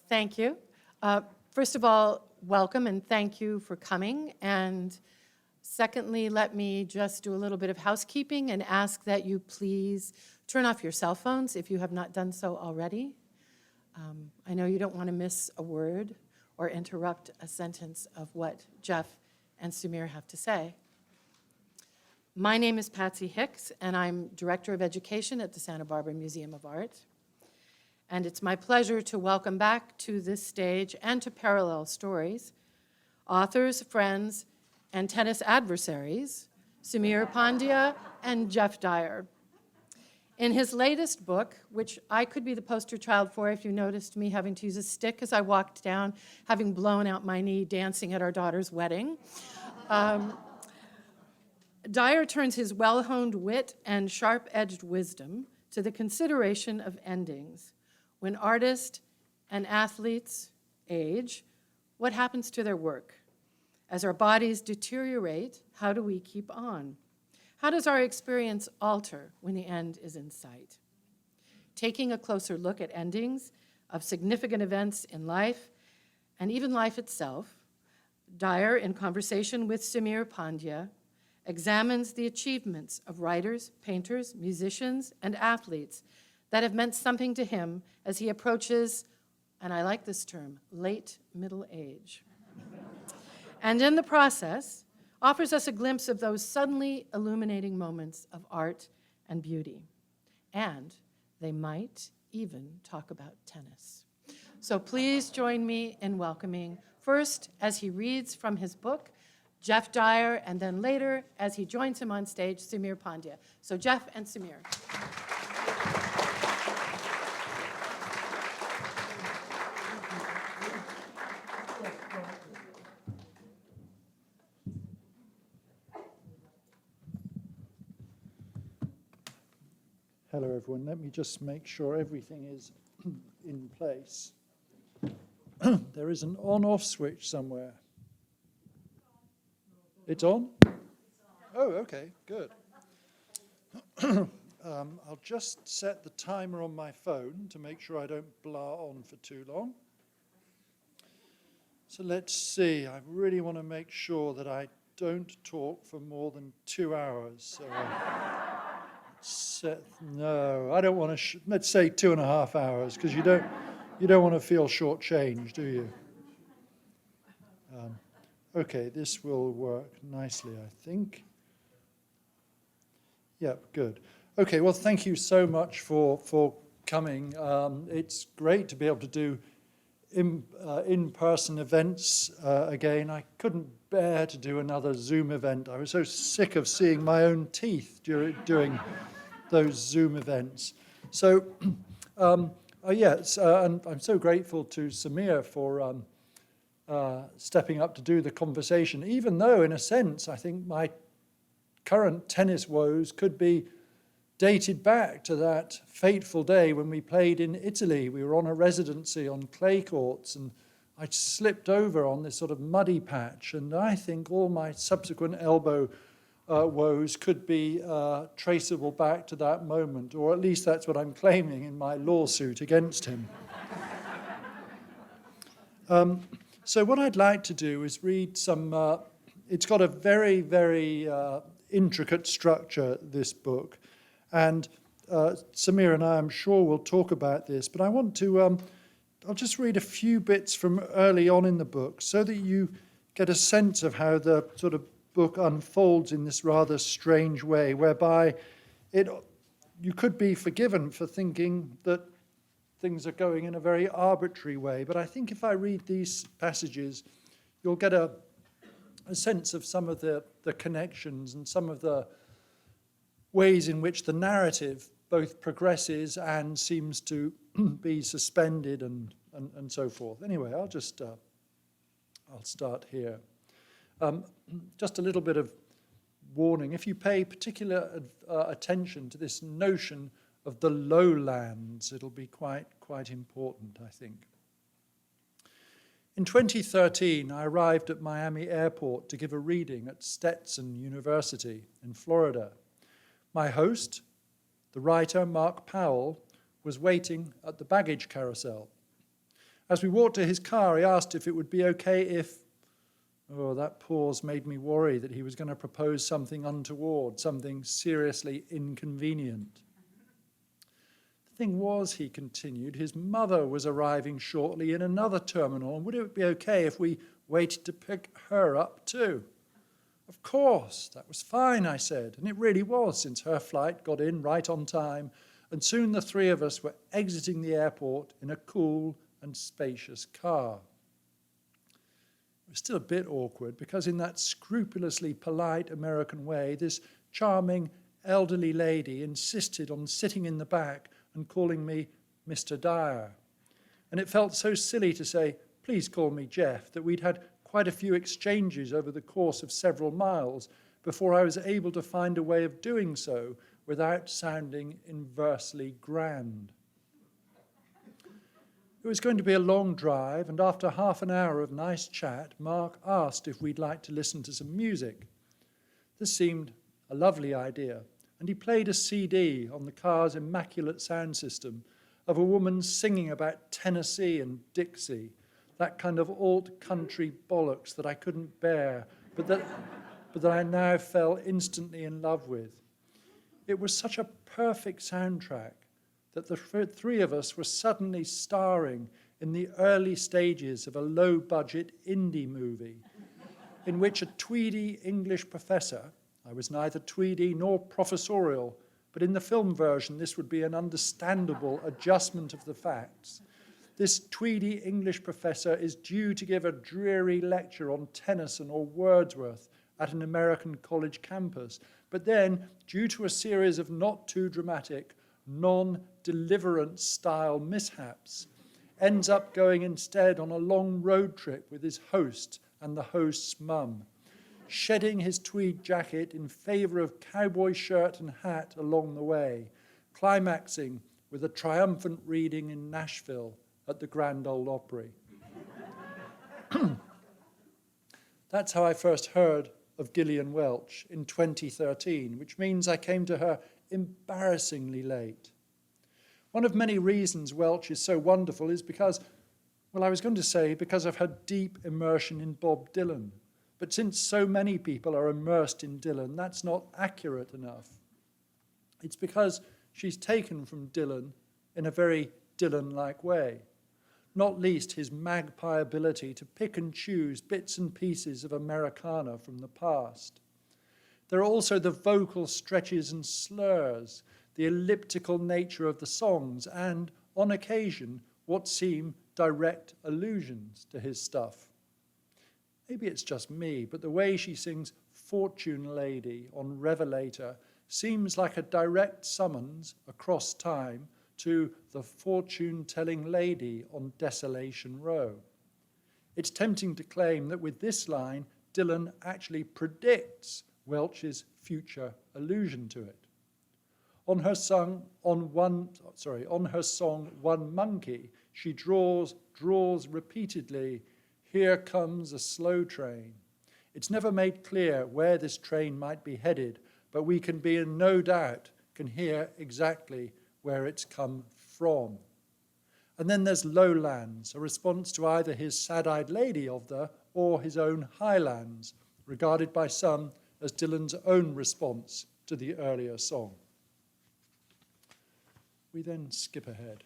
Thank you. First of all, welcome and thank you for coming. And secondly, let me just do a little bit of housekeeping and ask that you please turn off your cell phones if you have not done so already. I know you don't want to miss a word or interrupt a sentence of what Geoff and Samir have to say. My name is Patsy Hicks, and I'm Director of Education at the Santa Barbara Museum of Art. And it's my pleasure to welcome back to this stage and to Parallel Stories authors, friends, and tennis adversaries, Samir Pandya and Geoff Dyer. In his latest book, which I could be the poster child for if you noticed me having to use a stick as I walked down, having blown out my knee dancing at our daughter's wedding, Dyer turns his well-honed wit and sharp-edged wisdom to the consideration of endings. When artists and athletes age, what happens to their work? As our bodies deteriorate, how do we keep on? How does our experience alter when the end is in sight? Taking a closer look at endings of significant events in life, and even life itself, Dyer, in conversation with Samir Pandya, examines the achievements of writers, painters, musicians, and athletes that have meant something to him as he approaches, and I like this term, late middle age. And in the process, offers us a glimpse of those suddenly illuminating moments of art and beauty. And they might even talk about tennis. So please join me in welcoming, first, as he reads from his book, Geoff Dyer, and then later, as he joins him on stage, Samir Pandya. So Geoff and Samir. Hello, everyone. Let me just make sure everything is in place. There is an on-off switch somewhere. It's on? Oh, okay, good. I'll just set the timer on my phone to make sure I don't blah on for too long. So let's see. I really want to make sure that I don't talk for more than 2 hours. So no, I don't want to. Let's say 2.5 hours, because you don't want to feel shortchanged, do you? Okay, this will work nicely, I think. Yep, good. Okay, well, thank you so much for coming. It's great to be able to do in-person events again. I couldn't bear to do another Zoom event. I was so sick of seeing my own teeth during those Zoom events. So, yes, and I'm so grateful to Samir for stepping up to do the conversation, even though, in a sense, I think my current tennis woes could be dated back to that fateful day when we played in Italy. We were on a residency on clay courts, and I slipped over on this sort of muddy patch, and I think all my subsequent elbow woes could be traceable back to that moment, or at least that's what I'm claiming in my lawsuit against him. So what I'd like to do is read some, it's got a very, very intricate structure, this book, and Samir and I, I'm sure, will talk about this, but I want to, I'll just read a few bits from early on in the book so that you get a sense of how the sort of book unfolds in this rather strange way, whereby you could be forgiven for thinking that things are going in a very arbitrary way. But I think if I read these passages, you'll get a sense of some of the connections and some of the ways in which the narrative both progresses and seems to be suspended and so forth. Anyway, I'll start here. Just a little bit of warning. If you pay particular attention to this notion of the lowlands, it'll be quite important, I think. In 2013, I arrived at Miami Airport to give a reading at Stetson University in Florida. My host, the writer Mark Powell, was waiting at the baggage carousel. As we walked to his car, he asked if it would be okay if... Oh, that pause made me worry that he was going to propose something untoward, something seriously inconvenient. The thing was, he continued, his mother was arriving shortly in another terminal, and would it be okay if we waited to pick her up too? Of course, that was fine, I said, and it really was, since her flight got in right on time, and soon the three of us were exiting the airport in a cool and spacious car. It was still a bit awkward because in that scrupulously polite American way, this charming elderly lady insisted on sitting in the back and calling me Mr. Dyer. And it felt so silly to say, please call me Geoff, that we'd had quite a few exchanges over the course of several miles before I was able to find a way of doing so without sounding inversely grand. It was going to be a long drive, and after half an hour of nice chat, Mark asked if we'd like to listen to some music. This seemed a lovely idea, and he played a CD on the car's immaculate sound system of a woman singing about Tennessee and Dixie, that kind of alt-country bollocks that I couldn't bear, but that I now fell instantly in love with. It was such a perfect soundtrack that the three of us were suddenly starring in the early stages of a low-budget indie movie in which a tweedy English professor, I was neither tweedy nor professorial, but in the film version this would be an understandable adjustment of the facts. This tweedy English professor is due to give a dreary lecture on Tennyson or Wordsworth at an American college campus, but then, due to a series of not too dramatic, non-deliverance style mishaps, ends up going instead on a long road trip with his host and the host's mum, shedding his tweed jacket in favor of cowboy shirt and hat along the way, climaxing with a triumphant reading in Nashville at the Grand Ole Opry. That's how I first heard of Gillian Welch in 2013, which means I came to her embarrassingly late. One of many reasons Welch is so wonderful is because, well, I was going to say because of her deep immersion in Bob Dylan. But since so many people are immersed in Dylan, that's not accurate enough. It's because she's taken from Dylan in a very Dylan-like way, not least his magpie ability to pick and choose bits and pieces of Americana from the past. There are also the vocal stretches and slurs, the elliptical nature of the songs, and, on occasion, what seem direct allusions to his stuff. Maybe it's just me, but the way she sings Fortune Lady on Revelator seems like a direct summons across time to the fortune-telling lady on Desolation Row. It's tempting to claim that with this line, Dylan actually predicts Welch's future allusion to it. On her song One Monkey, she draws repeatedly, "Here comes a slow train." It's never made clear where this train might be headed, but we can be in no doubt, can hear exactly where it's come from. And then there's Lowlands, a response to either his sad-eyed lady of the or his own Highlands, regarded by some as Dylan's own response to the earlier song. We then skip ahead.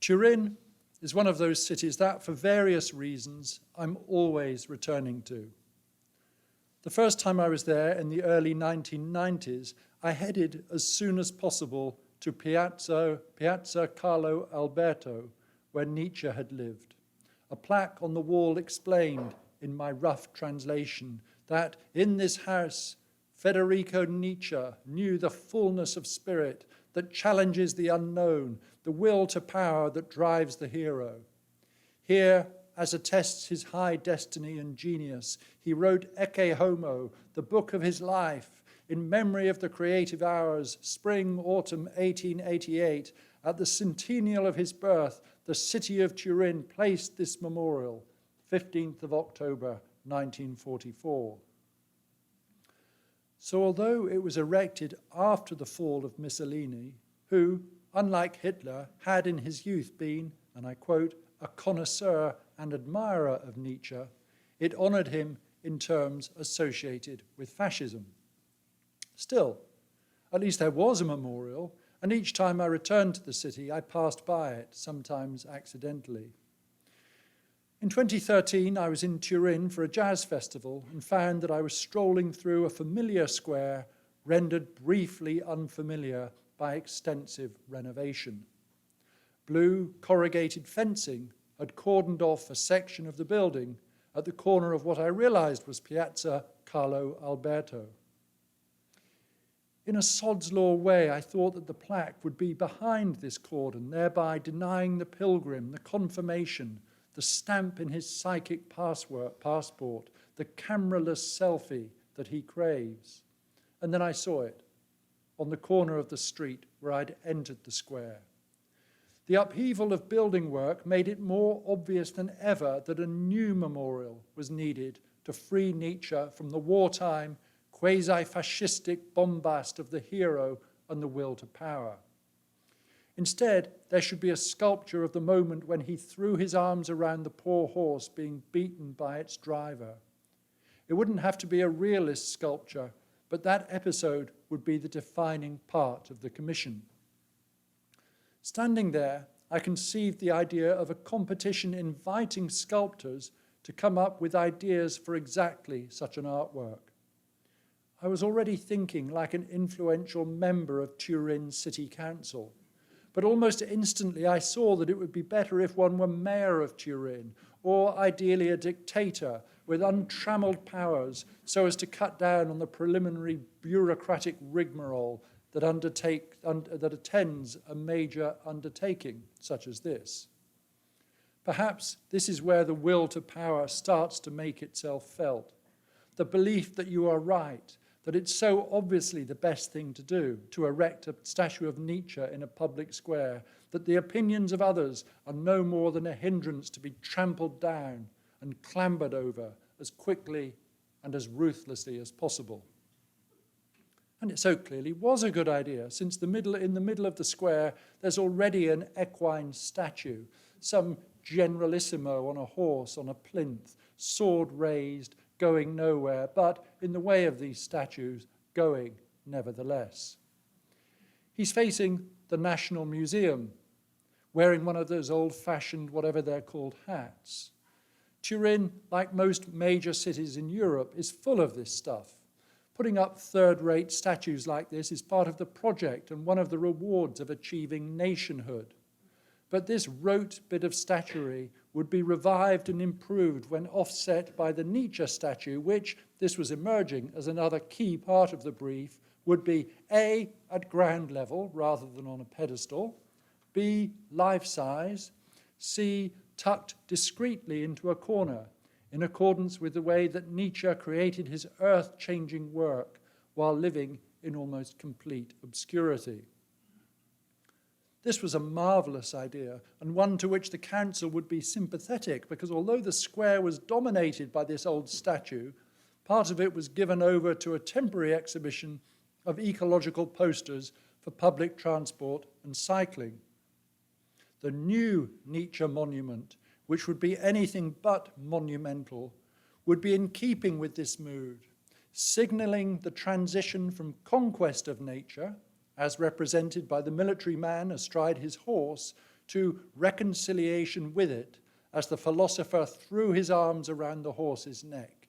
Turin is one of those cities that, for various reasons, I'm always returning to. The first time I was there in the early 1990s, I headed as soon as possible to Piazza Carlo Alberto, where Nietzsche had lived. A plaque on the wall explained, in my rough translation, that in this house, Federico Nietzsche knew the fullness of spirit that challenges the unknown, the will to power that drives the hero. Here, as attests his high destiny and genius, he wrote Ecce Homo, the book of his life, in memory of the creative hours, spring, autumn 1888. At the centennial of his birth, the city of Turin placed this memorial, 15th of October, 1944. So although it was erected after the fall of Mussolini, who, unlike Hitler, had in his youth been, and I quote, a connoisseur and admirer of Nietzsche, it honoured him in terms associated with fascism. Still, at least there was a memorial, and each time I returned to the city, I passed by it, sometimes accidentally. In 2013, I was in Turin for a jazz festival and found that I was strolling through a familiar square rendered briefly unfamiliar by extensive renovation. Blue corrugated fencing had cordoned off a section of the building at the corner of what I realized was Piazza Carlo Alberto. In a sod's law way, I thought that the plaque would be behind this cordon, thereby denying the pilgrim the confirmation, the stamp in his psychic passport, the cameraless selfie that he craves. And then I saw it on the corner of the street where I'd entered the square. The upheaval of building work made it more obvious than ever that a new memorial was needed to free Nietzsche from the wartime, quasi-fascistic bombast of the hero and the will to power. Instead, there should be a sculpture of the moment when he threw his arms around the poor horse being beaten by its driver. It wouldn't have to be a realist sculpture, but that episode would be the defining part of the commission. Standing there, I conceived the idea of a competition inviting sculptors to come up with ideas for exactly such an artwork. I was already thinking like an influential member of Turin City Council, but almost instantly I saw that it would be better if one were mayor of Turin, or ideally a dictator with untrammeled powers so as to cut down on the preliminary bureaucratic rigmarole that attends a major undertaking such as this. Perhaps this is where the will to power starts to make itself felt. The belief that you are right, that it's so obviously the best thing to do, to erect a statue of Nietzsche in a public square, that the opinions of others are no more than a hindrance to be trampled down and clambered over as quickly and as ruthlessly as possible. And it so clearly was a good idea, since in the middle of the square, there's already an equine statue, some generalissimo on a horse, on a plinth, sword raised, going nowhere, but in the way of these statues, going nevertheless. He's facing the National Museum, wearing one of those old-fashioned, whatever they're called, hats. Turin, like most major cities in Europe, is full of this stuff. Putting up third-rate statues like this is part of the project and one of the rewards of achieving nationhood. But this rote bit of statuary would be revived and improved when offset by the Nietzsche statue, which, this was emerging as another key part of the brief, would be A, at ground level rather than on a pedestal, B, life-size, C, tucked discreetly into a corner, in accordance with the way that Nietzsche created his earth-changing work while living in almost complete obscurity. This was a marvelous idea, and one to which the council would be sympathetic, because although the square was dominated by this old statue, part of it was given over to a temporary exhibition of ecological posters for public transport and cycling. The new Nietzsche monument, which would be anything but monumental, would be in keeping with this mood, signaling the transition from conquest of nature, as represented by the military man astride his horse, to reconciliation with it, as the philosopher threw his arms around the horse's neck.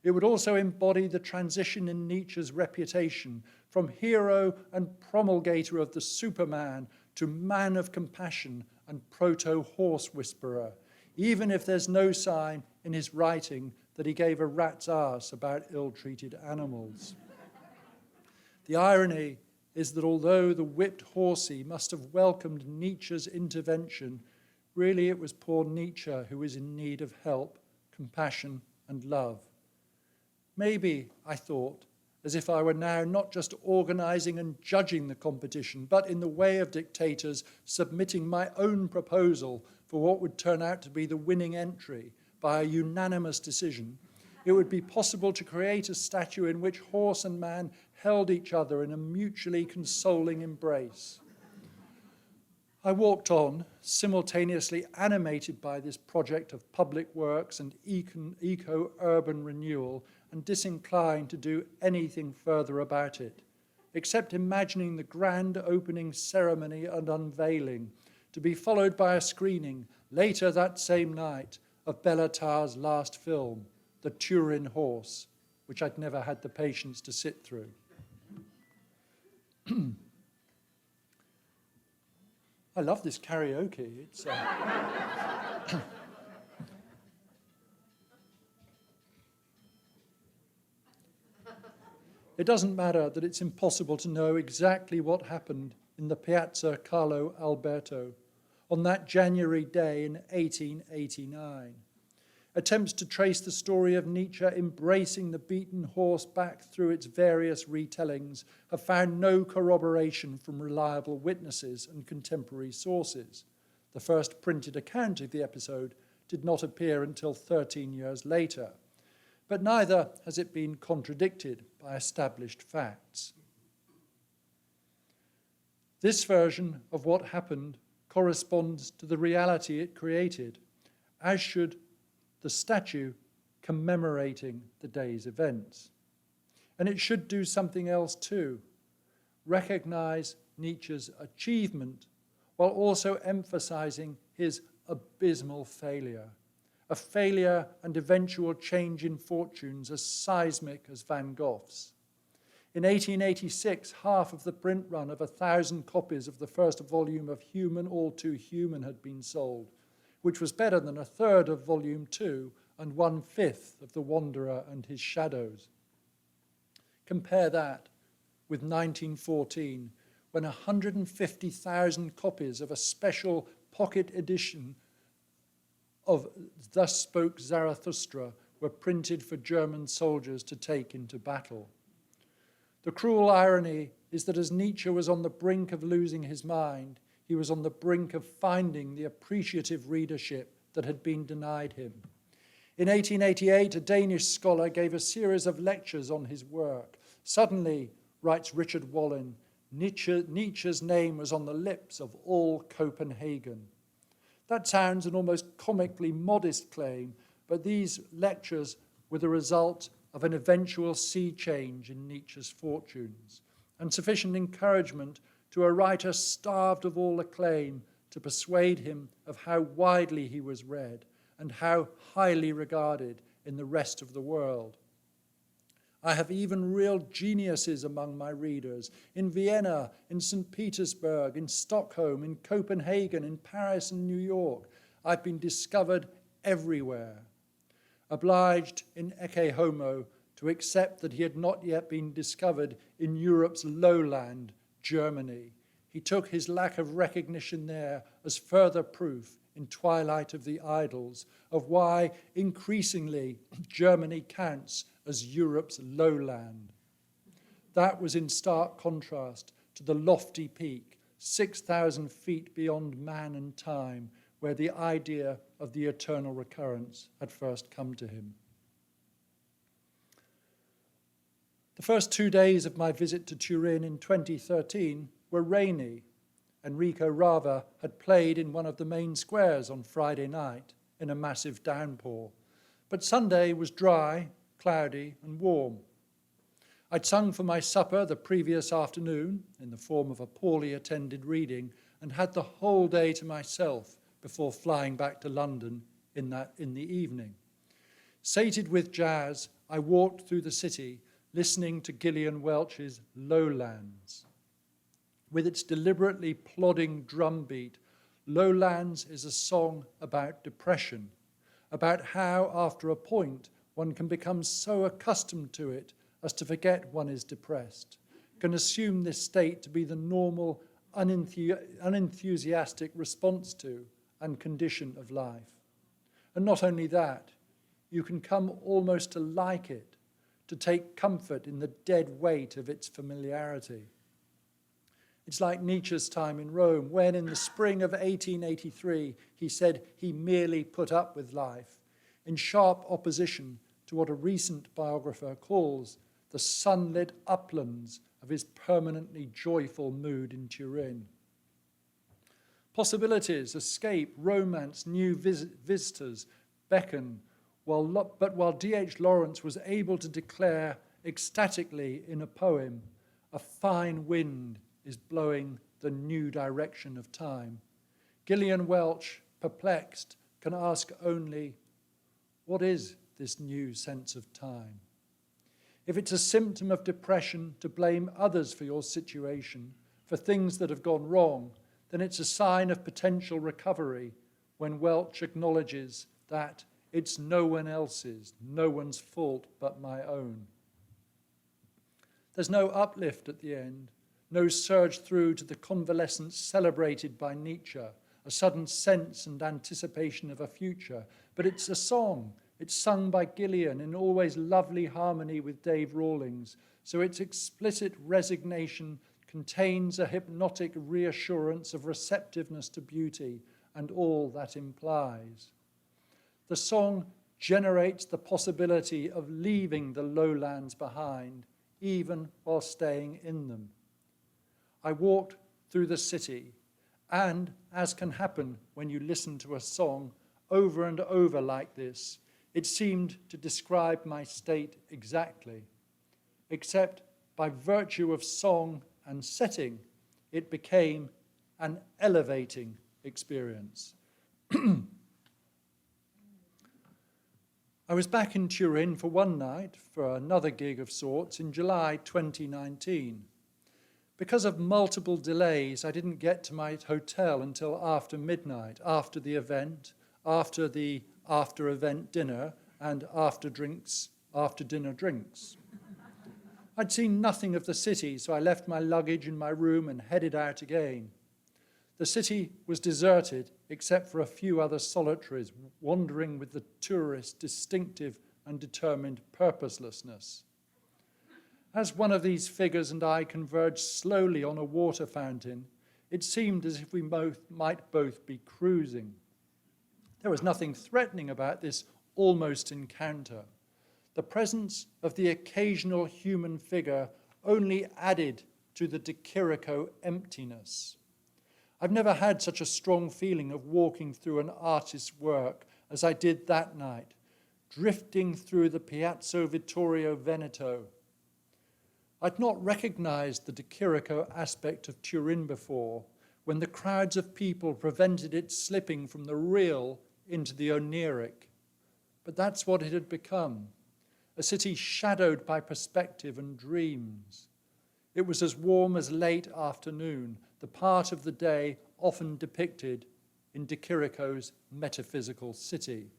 It would also embody the transition in Nietzsche's reputation from hero and promulgator of the Superman to man of compassion and proto-horse whisperer, even if there's no sign in his writing that he gave a rat's arse about ill-treated animals. The irony is that although the whipped horsey must have welcomed Nietzsche's intervention, really it was poor Nietzsche who was in need of help, compassion, and love. Maybe, I thought, as if I were now not just organizing and judging the competition, but in the way of dictators, submitting my own proposal for what would turn out to be the winning entry by a unanimous decision, it would be possible to create a statue in which horse and man held each other in a mutually consoling embrace. I walked on, simultaneously animated by this project of public works and eco-urban renewal, and disinclined to do anything further about it, except imagining the grand opening ceremony and unveiling, to be followed by a screening later that same night of Bela Tarr's last film, The Turin Horse, which I'd never had the patience to sit through. I love this karaoke. It's, It doesn't matter that it's impossible to know exactly what happened in the Piazza Carlo Alberto on that January day in 1889. Attempts to trace the story of Nietzsche embracing the beaten horse back through its various retellings have found no corroboration from reliable witnesses and contemporary sources. The first printed account of the episode did not appear until 13 years later, but neither has it been contradicted by established facts. This version of what happened corresponds to the reality it created, as should the statue commemorating the day's events. And it should do something else too, recognize Nietzsche's achievement while also emphasizing his abysmal failure, a failure and eventual change in fortunes as seismic as Van Gogh's. In 1886, half of the print run of 1,000 copies of the first volume of Human, All Too Human had been sold, which was better than a third of volume 2 and 1/5 of The Wanderer and His Shadows. Compare that with 1914, when 150,000 copies of a special pocket edition of Thus Spoke Zarathustra were printed for German soldiers to take into battle. The cruel irony is that as Nietzsche was on the brink of losing his mind, he was on the brink of finding the appreciative readership that had been denied him. In 1888, a Danish scholar gave a series of lectures on his work. Suddenly, writes Richard Wallin, Nietzsche's name was on the lips of all Copenhagen. That sounds an almost comically modest claim, but these lectures were the result of an eventual sea change in Nietzsche's fortunes, and sufficient encouragement to a writer starved of all acclaim to persuade him of how widely he was read and how highly regarded in the rest of the world. I have even real geniuses among my readers, in Vienna, in St. Petersburg, in Stockholm, in Copenhagen, in Paris and New York. I've been discovered everywhere. Obliged in Ecce Homo to accept that he had not yet been discovered in Europe's lowland, Germany. He took his lack of recognition there as further proof in Twilight of the Idols of why increasingly Germany counts as Europe's lowland. That was in stark contrast to the lofty peak, 6,000 feet beyond man and time, where the idea of the eternal recurrence had first come to him. The first 2 days of my visit to Turin in 2013 were rainy. Enrico Rava had played in one of the main squares on Friday night in a massive downpour, but Sunday was dry, cloudy and warm. I'd sung for my supper the previous afternoon in the form of a poorly attended reading and had the whole day to myself before flying back to London in the evening. Sated with jazz, I walked through the city listening to Gillian Welch's Lowlands. With its deliberately plodding drumbeat, Lowlands is a song about depression, about how, after a point, one can become so accustomed to it as to forget one is depressed, can assume this state to be the normal, unenthusiastic response to and condition of life. And not only that, you can come almost to like it, to take comfort in the dead weight of its familiarity. It's like Nietzsche's time in Rome, when in the spring of 1883, he said he merely put up with life, in sharp opposition to what a recent biographer calls the sunlit uplands of his permanently joyful mood in Turin. Possibilities, escape, romance, new visitors beckon, but while D.H. Lawrence was able to declare ecstatically in a poem, a fine wind is blowing the new direction of time, Gillian Welch, perplexed, can ask only, what is this new sense of time? If it's a symptom of depression to blame others for your situation, for things that have gone wrong, then it's a sign of potential recovery when Welch acknowledges that it's no one else's, no one's fault but my own. There's no uplift at the end, no surge through to the convalescence celebrated by Nietzsche, a sudden sense and anticipation of a future, but it's a song. It's sung by Gillian in always lovely harmony with Dave Rawlings, so its explicit resignation contains a hypnotic reassurance of receptiveness to beauty and all that implies. The song generates the possibility of leaving the lowlands behind, even while staying in them. I walked through the city, and, as can happen when you listen to a song over and over like this, it seemed to describe my state exactly, except by virtue of song and setting, it became an elevating experience. I was back in Turin for one night for another gig of sorts in July 2019. Because of multiple delays, I didn't get to my hotel until after midnight, after the event, after the after-event dinner, and after-dinner drinks. I'd seen nothing of the city, so I left my luggage in my room and headed out again. The city was deserted, except for a few other solitaries, wandering with the tourist's distinctive and determined purposelessness. As one of these figures and I converged slowly on a water fountain, it seemed as if we might both be cruising. There was nothing threatening about this almost encounter. The presence of the occasional human figure only added to the De Chirico emptiness. I've never had such a strong feeling of walking through an artist's work as I did that night, drifting through the Piazza Vittorio Veneto. I'd not recognized the De Chirico aspect of Turin before, when the crowds of people prevented it slipping from the real into the oniric. But that's what it had become, a city shadowed by perspective and dreams. It was as warm as late afternoon, the part of the day often depicted in De Chirico's metaphysical city.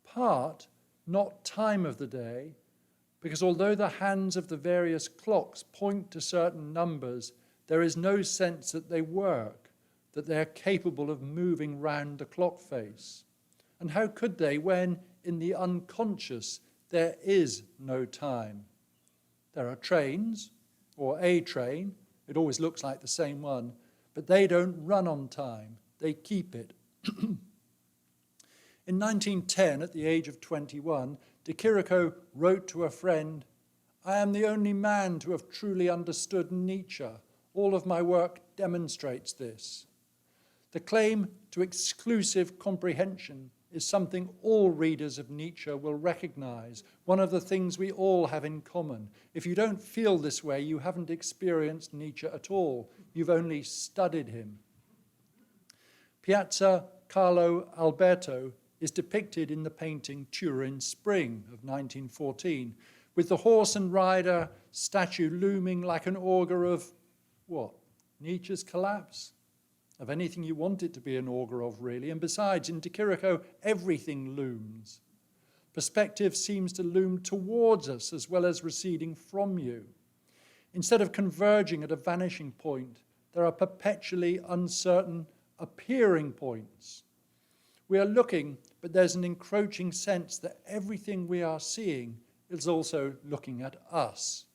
Part, not time of the day, because although the hands of the various clocks point to certain numbers, there is no sense that they work, that they are capable of moving round the clock face. And how could they when, in the unconscious, there is no time? There are trains, or a train, it always looks like the same one, but they don't run on time, they keep it. In 1910, at the age of 21, De Chirico wrote to a friend, "I am the only man to have truly understood Nietzsche. All of my work demonstrates this." The claim to exclusive comprehension is something all readers of Nietzsche will recognize, one of the things we all have in common. If you don't feel this way, you haven't experienced Nietzsche at all. You've only studied him. Piazza Carlo Alberto is depicted in the painting Turin Spring of 1914, with the horse and rider statue looming like an augur of, what, Nietzsche's collapse? Of anything you want it to be an augur of, really. And besides, in De Chirico, everything looms. Perspective seems to loom towards us as well as receding from you. Instead of converging at a vanishing point, there are perpetually uncertain appearing points. We are looking, but there's an encroaching sense that everything we are seeing is also looking at us.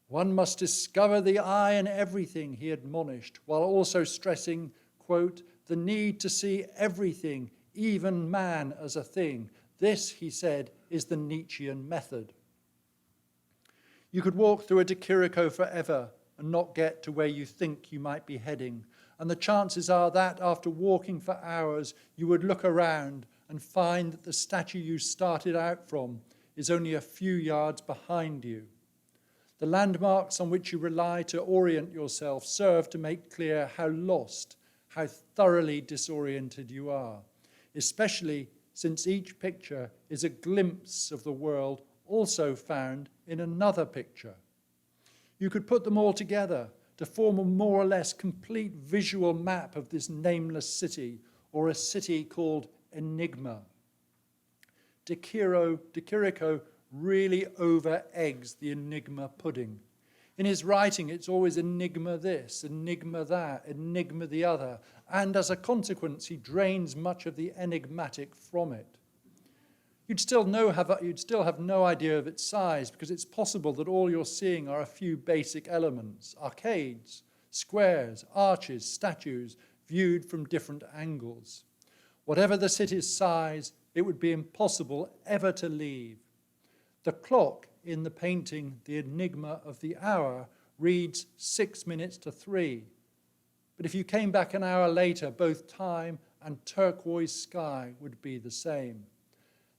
One must discover the eye in everything, he admonished, while also stressing, quote, the need to see everything, even man, as a thing. This, he said, is the Nietzschean method. You could walk through a De Chirico forever and not get to where you think you might be heading. and the chances are that after walking for hours, you would look around and find that the statue you started out from is only a few yards behind you. The landmarks on which you rely to orient yourself serve to make clear how lost, how thoroughly disoriented you are, especially since each picture is a glimpse of the world also found in another picture. You could put them all together to form a more or less complete visual map of this nameless city, or a city called Enigma. De Chirico really over-eggs the enigma pudding. In his writing, it's always enigma this, enigma that, enigma the other, and as a consequence, he drains much of the enigmatic from it. You'd still have no idea of its size, because it's possible that all you're seeing are a few basic elements: arcades, squares, arches, statues, viewed from different angles. Whatever the city's size, it would be impossible ever to leave. The clock in the painting, The Enigma of the Hour, reads 6 minutes to 3. But if you came back an hour later, both time and turquoise sky would be the same.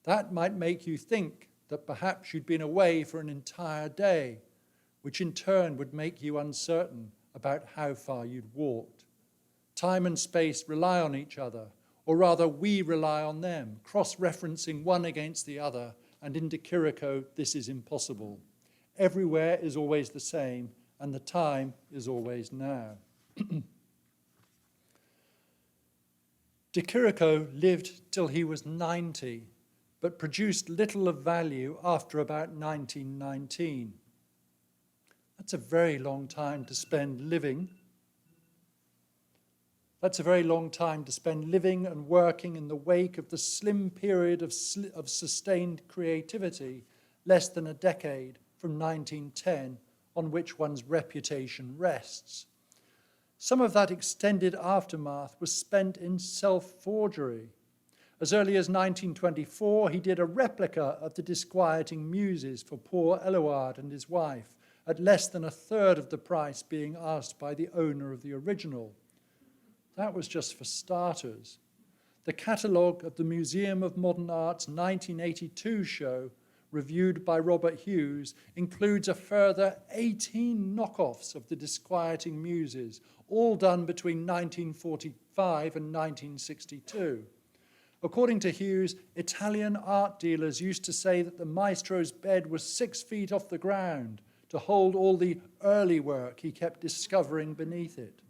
That might make you think that perhaps you'd been away for an entire day, which in turn would make you uncertain about how far you'd walked. Time and space rely on each other, or rather we rely on them, cross-referencing one against the other, and in De Chirico, this is impossible. Everywhere is always the same, and the time is always now. De Chirico lived till he was 90, but produced little of value after about 1919. That's a very long time to spend living. That's a very long time to spend living and working in the wake of the slim period of sustained creativity, less than a decade from 1910, on which one's reputation rests. Some of that extended aftermath was spent in self-forgery. As early as 1924, he did a replica of the Disquieting Muses for poor Eluard and his wife, at less than a third of the price being asked by the owner of the original. That was just for starters. The catalogue of the Museum of Modern Art's 1982 show, reviewed by Robert Hughes, includes a further 18 knockoffs of the Disquieting Muses, all done between 1945 and 1962. According to Hughes, Italian art dealers used to say that the maestro's bed was 6 feet off the ground to hold all the early work he kept discovering beneath it.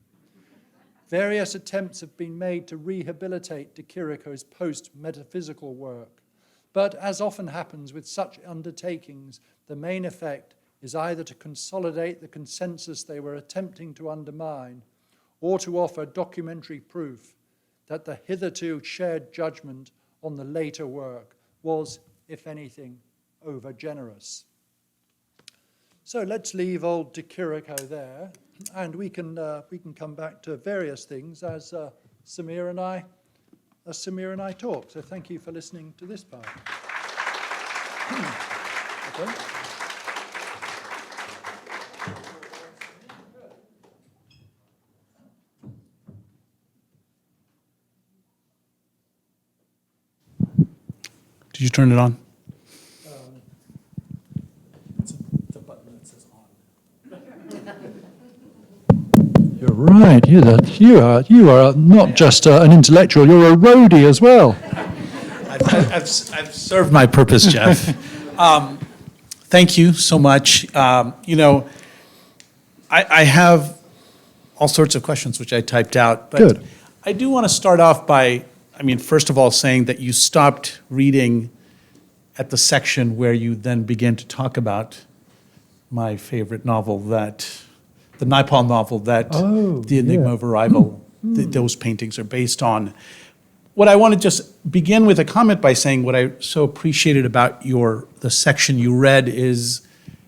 Various attempts have been made to rehabilitate De Chirico's post-metaphysical work, but as often happens with such undertakings, the main effect is either to consolidate the consensus they were attempting to undermine, or to offer documentary proof that the hitherto shared judgment on the later work was, if anything, over-generous. So let's leave old De Chirico there, and we can come back to various things as Samir and I talk. So thank you for listening to this part. Okay. Did you turn it on? It's the button that says on. You're right. You are not just an intellectual. You're a roadie as well. I've served my purpose, Geoff. Thank you so much. I have all sorts of questions which I typed out. But Good. I do want to start off by, first of all, saying that you stopped reading at the section where you then began to talk about my favorite novel, the Naipaul novel that The Enigma of Arrival, those paintings are based on. What I want to just begin with a comment by saying what I so appreciated about the section you read is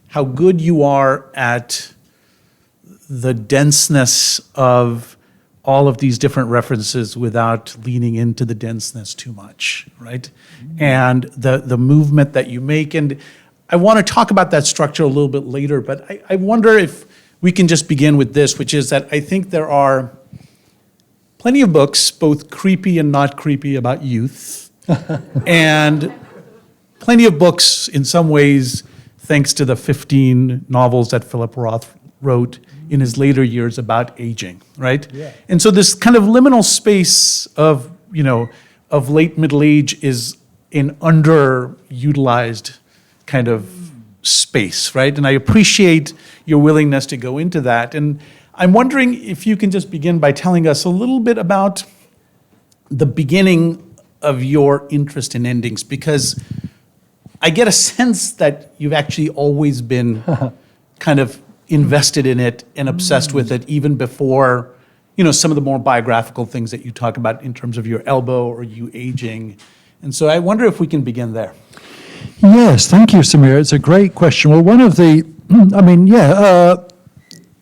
how good you are at the denseness of all of these different references without leaning into the denseness too much, right? And the movement that you make. And I want to talk about that structure a little bit later, but I wonder if we can just begin with this, which is that I think there are plenty of books, both creepy and not creepy, about youth, and plenty of books, in some ways, thanks to the 15 novels that Philip Roth wrote in his later years about aging, right? Yeah. And so this kind of liminal space of, of late middle age is an underutilized kind of space, right? And I appreciate your willingness to go into that. And I'm wondering if you can just begin by telling us a little bit about the beginning of your interest in endings, because I get a sense that you've actually always been kind of invested in it and obsessed with it, even before, some of the more biographical things that you talk about in terms of your elbow or you aging. And so I wonder if we can begin there. Yes, thank you, Samir. It's a great question. Well, one of the,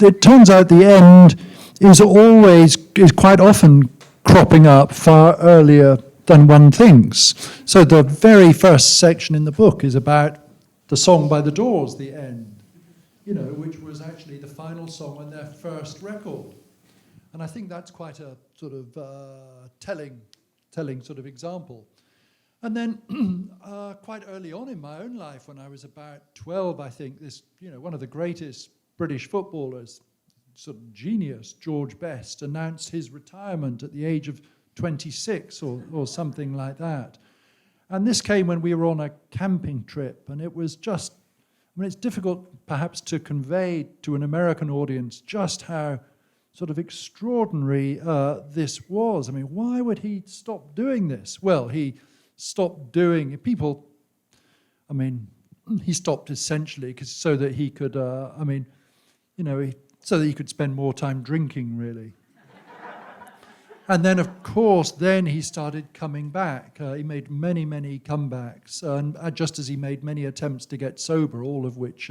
it turns out the end is quite often cropping up far earlier than one thinks. So the very first section in the book is about the song by the Doors, The End, which was actually the final song on their first record. And I think that's quite a sort of telling sort of example. And then quite early on in my own life, when I was about 12, I think, this, one of the greatest British footballers, sort of genius, George Best, announced his retirement at the age of 26 or something like that. And this came when we were on a camping trip, and it was just, it's difficult perhaps to convey to an American audience just how sort of extraordinary this was. Why would he stop doing this? Well, he stopped doing it. People, he stopped essentially so that he could, so that he could spend more time drinking, really. And then, of course, then he started coming back. He made many, many comebacks, and just as he made many attempts to get sober, all of which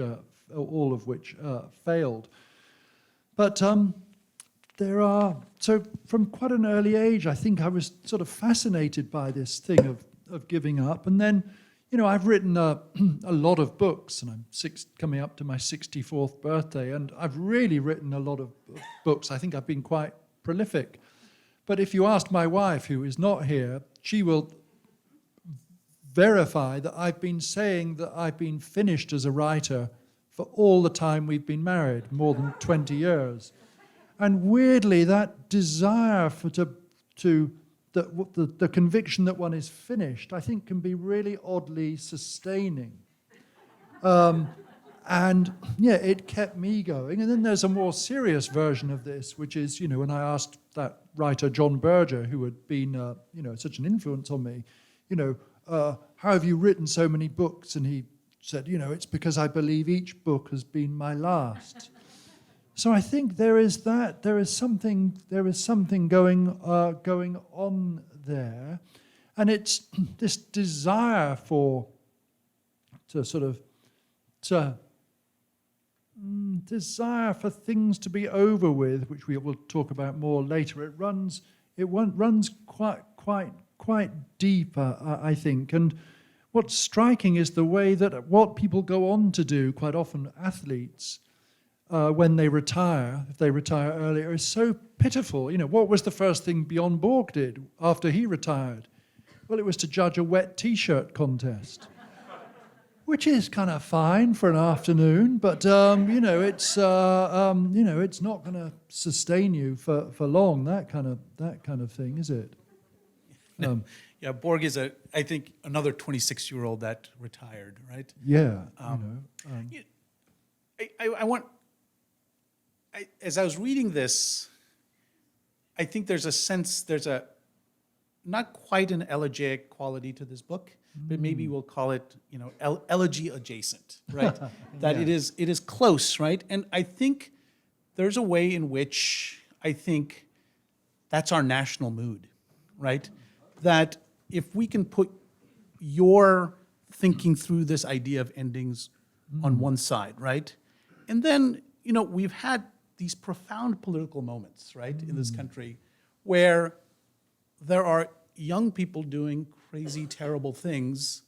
failed. But so from quite an early age, I think I was sort of fascinated by this thing of giving up. And then, I've written a lot of books, and I'm coming up to my 64th birthday, and I've really written a lot of books. I think I've been quite prolific. But if you ask my wife, who is not here, she will verify that I've been saying that I've been finished as a writer for all the time we've been married, more than 20 years. And weirdly, that desire the conviction that one is finished, I think, can be really oddly sustaining. And yeah, it kept me going. And then there's a more serious version of this, which is, when I asked that writer John Berger, who had been, such an influence on me, how have you written so many books? And he said, it's because I believe each book has been my last. So I think there is something going on there, and it's this desire for things to be over with, which we will talk about more later. It runs quite deep, I think. And what's striking is the way that what people go on to do, quite often athletes, when they retire, if they retire earlier, is so pitiful. What was the first thing Bjorn Borg did after he retired? Well, it was to judge a wet T-shirt contest, which is kind of fine for an afternoon, but it's not going to sustain you for long. That kind of thing, is it? Yeah, Borg is I think another 26-year-old that retired, right? Yeah. As I was reading this, I think there's a not quite an elegiac quality to this book, but maybe we'll call it, elegy adjacent, right? That Yeah. it is close, right? And I think there's a way in which I think that's our national mood, right? That if we can put your thinking through this idea of endings on one side, right? And then, we've had these profound political moments, right, in this country, where there are young people doing crazy, terrible things,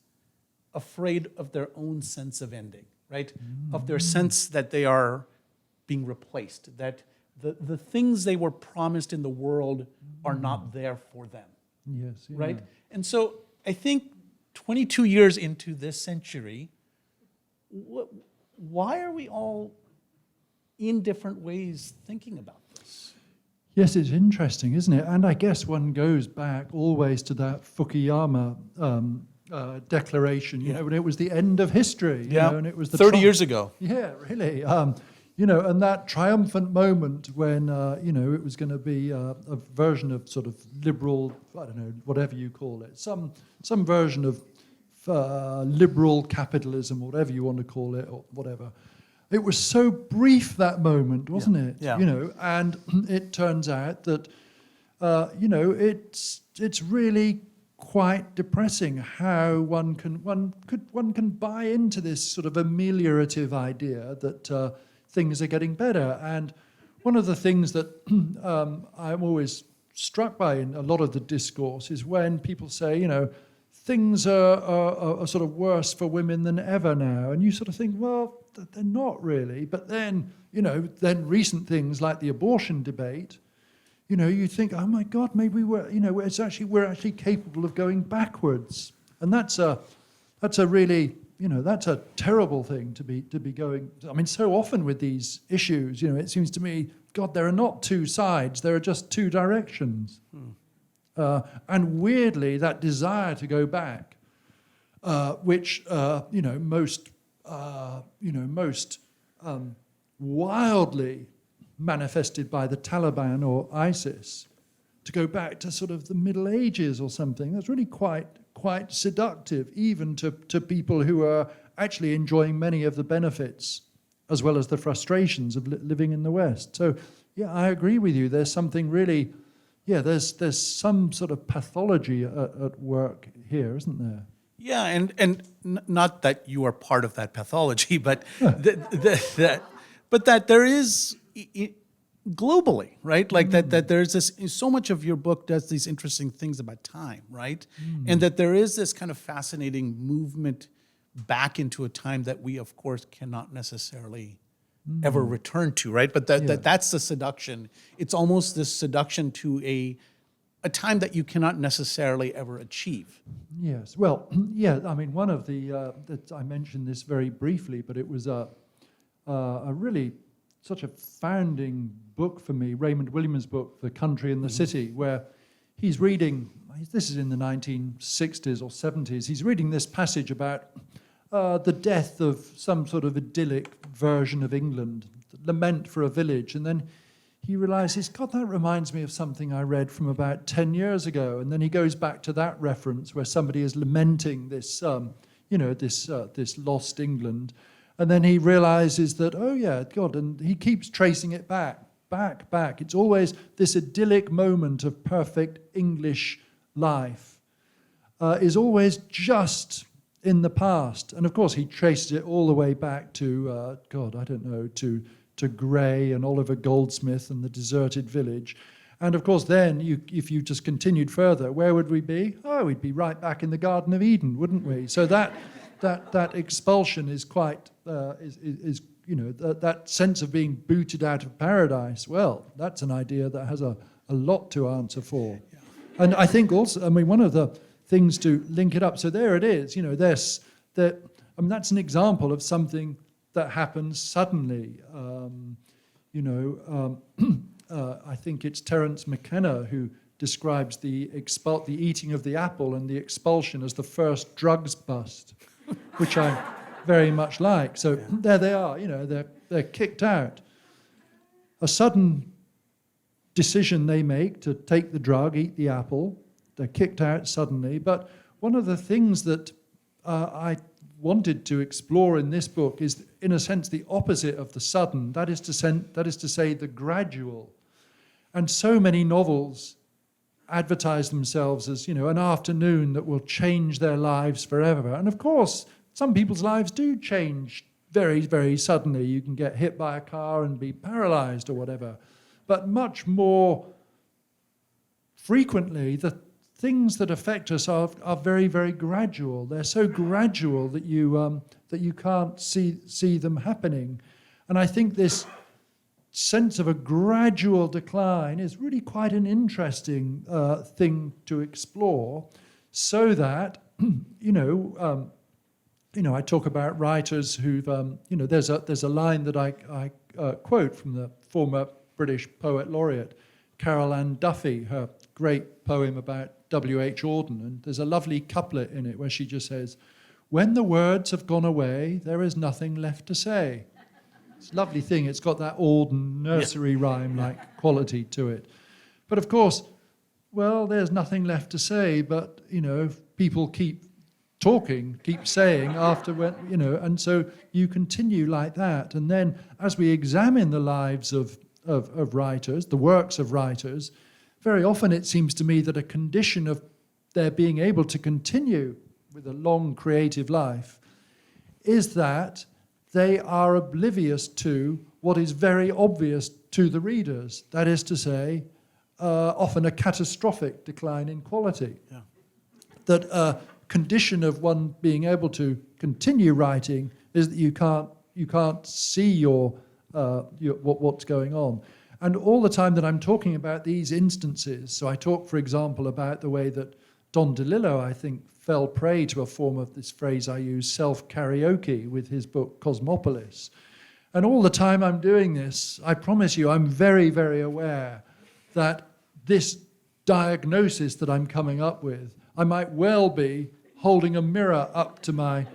afraid of their own sense of ending, right? Of their sense that they are being replaced, that the things they were promised in the world are not there for them, Yes. Yeah. right? And so I think 22 years into this century, why are we all in different ways thinking about this? Yes, it's interesting, isn't it? And I guess one goes back always to that Fukuyama declaration, you know, when it was the end of history. You know, and it was the 30 years ago. Yeah, really. You know, and that triumphant moment when, you know, it was going to be a version of sort of liberal, I don't know, whatever you call it, some version of liberal capitalism, or whatever you want to call it, or whatever. It was so brief, that moment, wasn't it? Yeah. You know, and it turns out that, you know, it's really quite depressing how one can buy into this sort of ameliorative idea that things are getting better. And one of the things that I'm always struck by in a lot of the discourse is when people say, you know, things are sort of worse for women than ever now. And you sort of think, well, they're not really. But then, you know, then recent things like the abortion debate, you know, you think, oh my God, maybe we're actually capable of going backwards. And that's a really, you know, that's a terrible thing to be going. I mean, so often with these issues, you know, it seems to me, God, there are not two sides, there are just two directions. And weirdly, that desire to go back, which you know, most wildly manifested by the Taliban or ISIS, to go back to sort of the Middle Ages or something, that's really quite seductive, even to people who are actually enjoying many of the benefits as well as the frustrations of living in the West. So, yeah, I agree with you. There's something really, there's some sort of pathology at work here, isn't there? Yeah, and not that you are part of that pathology, but that there is globally, right? Like that there's this, so much of your book does these interesting things about time, right? And that there is this kind of fascinating movement back into a time that we, of course, cannot necessarily ever return to, right? But that's the seduction. It's almost this seduction to a time that you cannot necessarily ever achieve. Yes. Well, yeah. I mean, one of the I mentioned this very briefly, but it was a really such a founding book for me, Raymond Williams' book, The Country and the City, where he's reading. This is in the 1960s or 70s. He's reading this passage about the death of some sort of idyllic version of England, lament for a village, and then he realizes, God, that reminds me of something I read from about 10 years ago. And then he goes back to that reference where somebody is lamenting this, this lost England. And then he realizes that, oh yeah, God, and he keeps tracing it back. It's always this idyllic moment of perfect English life is always just in the past. And of course, he traces it all the way back to, to Gray and Oliver Goldsmith and the deserted village. And of course, then if you just continued further, where would we be? Oh, we'd be right back in the Garden of Eden, wouldn't we? So that expulsion is quite that sense of being booted out of paradise. Well, that's an idea that has a lot to answer for. Yeah. And I think also, I mean, one of the things to link it up. So there it is. You know, that's an example of something that happens suddenly. I think it's Terence McKenna who describes the eating of the apple and the expulsion as the first drugs bust, which I very much like. So there they are, you know, they're kicked out. A sudden decision they make to take the drug, eat the apple, they're kicked out suddenly. But one of the things that I wanted to explore in this book is, in a sense, the opposite of the sudden. That is to say, the gradual. And so many novels advertise themselves as, you know, an afternoon that will change their lives forever. And of course, some people's lives do change very, very suddenly. You can get hit by a car and be paralyzed or whatever. But much more frequently, the things that affect us are very, very gradual. They're so gradual that you can't see them happening. And I think this sense of a gradual decline is really quite an interesting thing to explore, so that I talk about writers who've there's a line that I quote from the former British poet laureate Carol Ann Duffy, her great poem about W.H. Auden, and there's a lovely couplet in it where she just says, "When the words have gone away, there is nothing left to say." It's a lovely thing. It's got that Auden nursery rhyme-like quality to it. But of course, well, there's nothing left to say, but, people keep talking, keep saying after when, and so you continue like that. And then as we examine the lives of writers, the works of writers, very often it seems to me that a condition of their being able to continue with a long creative life is that they are oblivious to what is very obvious to the readers. That is to say, often a catastrophic decline in quality. Yeah. That a condition of one being able to continue writing is that you can't see what's going on. And all the time that I'm talking about these instances, so I talk, for example, about the way that Don DeLillo, I think, fell prey to a form of this phrase I use, self-karaoke, with his book Cosmopolis. And all the time I'm doing this, I promise you, I'm very, very aware that this diagnosis that I'm coming up with, I might well be holding a mirror up to my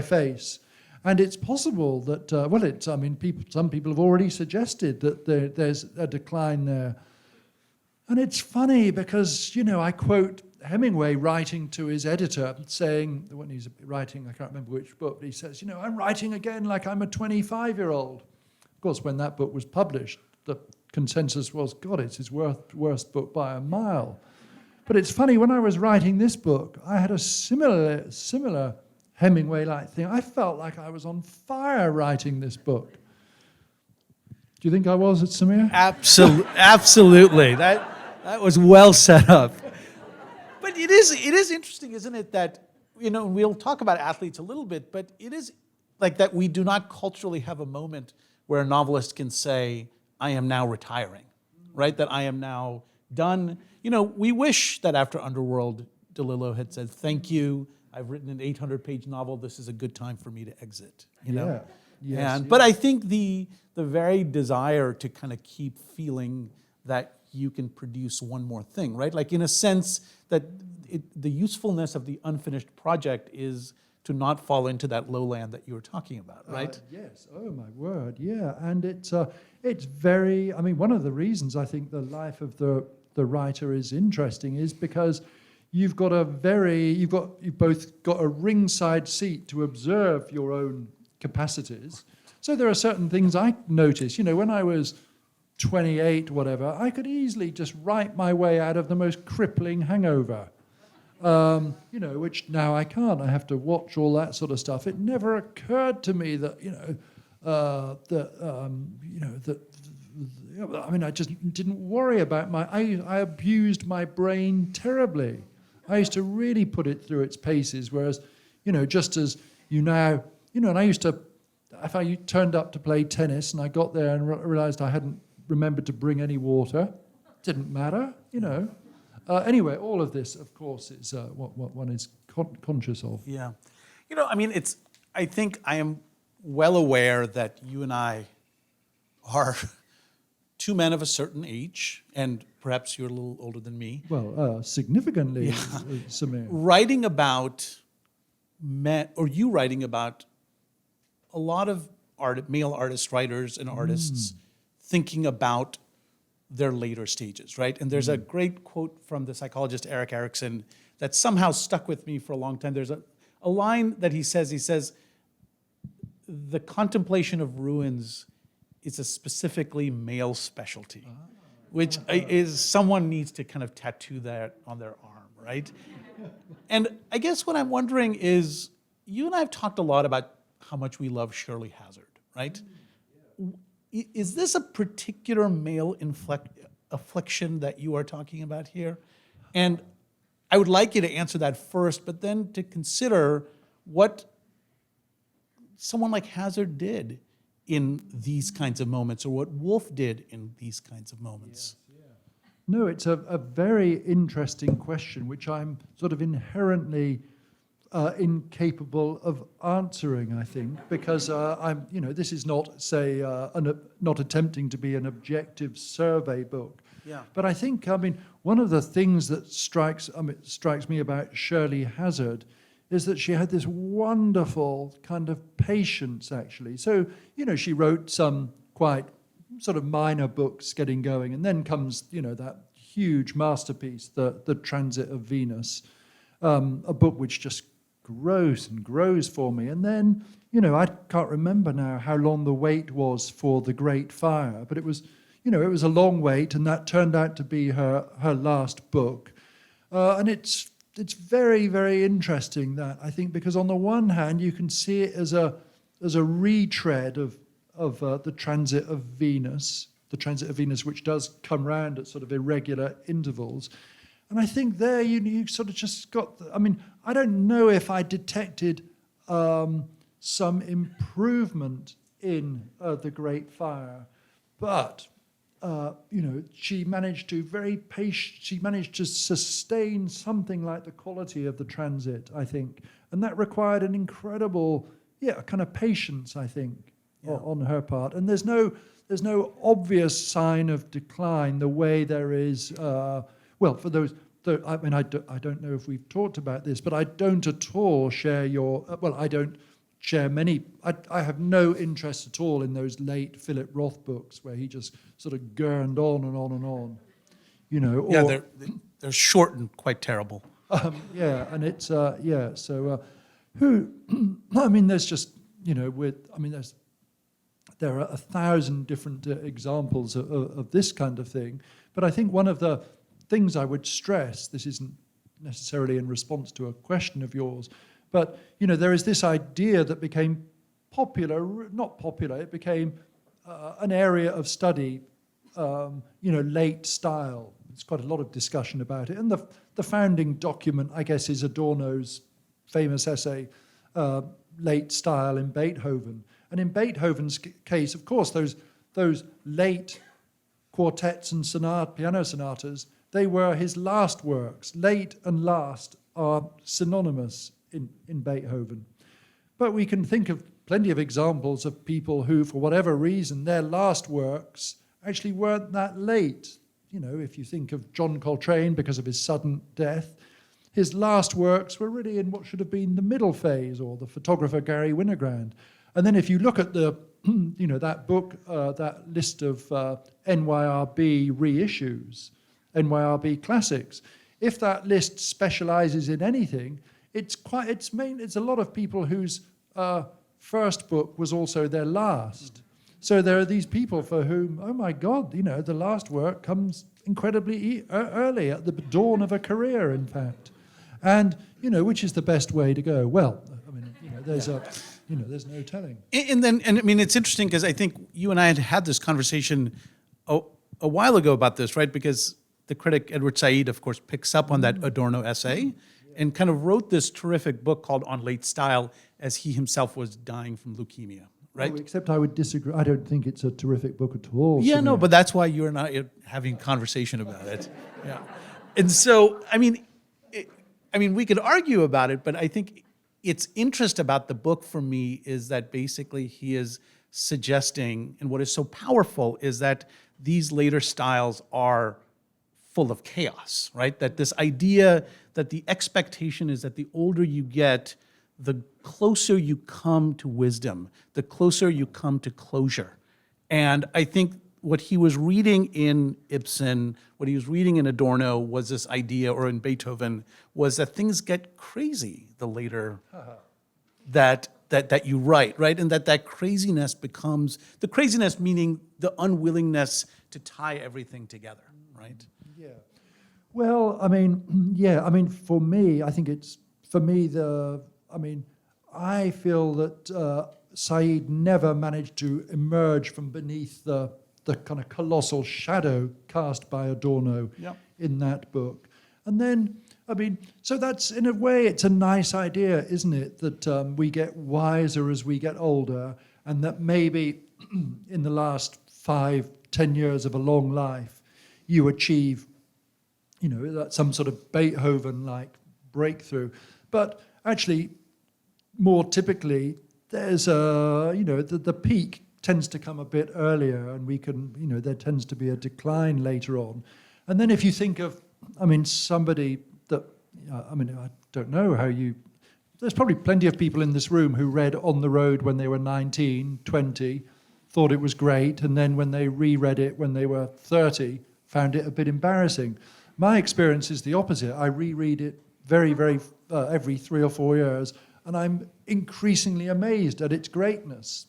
face. And it's possible that, some people have already suggested that there's a decline there. And it's funny because, I quote Hemingway writing to his editor, saying, when he's writing, I can't remember which book, but he says, I'm writing again like I'm a 25-year-old. Of course, when that book was published, the consensus was, God, it's his worst book by a mile. But it's funny, when I was writing this book, I had a similar Hemingway-like thing. I felt like I was on fire writing this book. Do you think I was, Samir? Absolutely. That was well set up. But it is interesting, isn't it, that, we'll talk about athletes a little bit, but it is like that we do not culturally have a moment where a novelist can say, I am now retiring, right? That I am now done. We wish that after Underworld, DeLillo had said, thank you, I've written an 800-page novel, this is a good time for me to exit, Yeah. Yes, But I think the very desire to kind of keep feeling that you can produce one more thing, right? Like in a sense that the usefulness of the unfinished project is to not fall into that lowland that you were talking about, right? Yes. Oh my word. Yeah. And it's very. One of the reasons I think the life of the writer is interesting is because you've both got a ringside seat to observe your own capacities. So there are certain things I notice. When I was 28, whatever, I could easily just write my way out of the most crippling hangover, which now I can't. I have to watch all that sort of stuff. It never occurred to me that, I just didn't worry about I abused my brain terribly. I used to really put it through its paces, whereas, just as and I used to, if I turned up to play tennis and I got there and realized I hadn't remembered to bring any water, didn't matter, Anyway, all of this, of course, is what one is conscious of. Yeah. I think I am well aware that you and I are two men of a certain age, and perhaps you're a little older than me. Well, significantly, Samir. Writing about men, or you writing about a lot of male artists, writers, and artists thinking about their later stages, right? And there's a great quote from the psychologist Erik Erikson that somehow stuck with me for a long time. There's a line that he says, the contemplation of ruins is a specifically male specialty, which is someone needs to kind of tattoo that on their arm, right? And I guess what I'm wondering is, you and I have talked a lot about how much we love Shirley Hazard, right? Is this a particular male affliction that you are talking about here? And I would like you to answer that first, but then to consider what someone like Hazard did in these kinds of moments, or what Woolf did in these kinds of moments? No, it's a very interesting question, which I'm sort of inherently incapable of answering, I think, because this is not, say, not attempting to be an objective survey book. Yeah. But I think, one of the things that strikes me about Shirley Hazard is that she had this wonderful kind of patience, actually. So, she wrote some quite sort of minor books getting going, and then comes, that huge masterpiece, The Transit of Venus, a book which just grows and grows for me. And then, I can't remember now how long the wait was for The Great Fire, but it was a long wait, and that turned out to be her last book. And it's very, very interesting, that, I think, because on the one hand, you can see it as a retread of the Transit of Venus, which does come round at sort of irregular intervals. And I think there you sort of just got, I don't know if I detected some improvement in The Great Fire, but she managed to sustain something like the quality of the Transit, I think. And that required an incredible, kind of patience, I think, on her part. And there's no obvious sign of decline the way there is, for those, I don't know if we've talked about this, but I don't at all share I don't share many, I have no interest at all in those late Philip Roth books where he just sort of gurned on and on and on, They're short and quite terrible. and it's, so there's just, there are 1,000 different examples of this kind of thing, but I think one of the things I would stress, this isn't necessarily in response to a question of yours, but there is this idea that became it became an area of study, late style. There's quite a lot of discussion about it, and the founding document, I guess, is Adorno's famous essay, Late Style in Beethoven. And in Beethoven's case, of course, those late quartets and piano sonatas, they were his last works. Late and last are synonymous in Beethoven. But we can think of plenty of examples of people who, for whatever reason, their last works actually weren't that late. If you think of John Coltrane, because of his sudden death, his last works were really in what should have been the middle phase, or the photographer Gary Winogrand. And then if you look at the, that book, that list of NYRB reissues, NYRB classics, if that list specializes in anything, it's a lot of people whose first book was also their last. So there are these people for whom, oh my God, the last work comes incredibly early, at the dawn of a career, in fact. And, which is the best way to go? Well, there's no telling. And it's interesting because I think you and I had this conversation a while ago about this, right? Because the critic Edward Said, of course, picks up on that Adorno essay and kind of wrote this terrific book called On Late Style as he himself was dying from leukemia, right? Oh, except I would disagree. I don't think it's a terrific book at all. Yeah, Samir. no, but that's why you and I are having a conversation about it. Yeah. And so, we could argue about it, but I think its interest about the book for me is that basically he is suggesting, and what is so powerful is that these later styles are full of chaos, right? That this idea that the expectation is that the older you get, the closer you come to wisdom, the closer you come to closure. And I think what he was reading in Ibsen, what he was reading in Adorno was this idea, or in Beethoven, was that things get crazy the later that you write, right? And that craziness becomes, the craziness meaning the unwillingness to tie everything together, right? Yeah. Well, for me, I think it's, I feel that Said never managed to emerge from beneath the kind of colossal shadow cast by Adorno in that book. And then, so that's, in a way, it's a nice idea, isn't it? That we get wiser as we get older, and that maybe in the last 5-10 years of a long life, you achieve, some sort of Beethoven-like breakthrough. But actually, more typically, there's the peak tends to come a bit earlier, and there tends to be a decline later on. And then if you think of, somebody that, I don't know how there's probably plenty of people in this room who read On the Road when they were 19, 20, thought it was great, and then when they reread it when they were 30, found it a bit embarrassing. My experience is the opposite. I reread it very, very every 3 or 4 years, and I'm increasingly amazed at its greatness.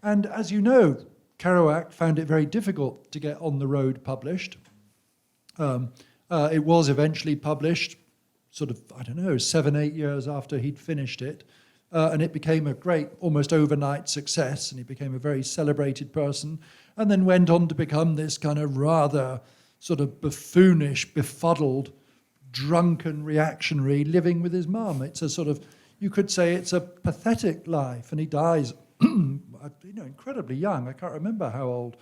And as you know, Kerouac found it very difficult to get On the Road published. It was eventually published, 7-8 years after he'd finished it, and it became a great, almost overnight success, and he became a very celebrated person, and then went on to become this kind of rather sort of buffoonish, befuddled, drunken reactionary living with his mum. It's a sort of, you could say it's a pathetic life, and he dies incredibly young. I can't remember how old.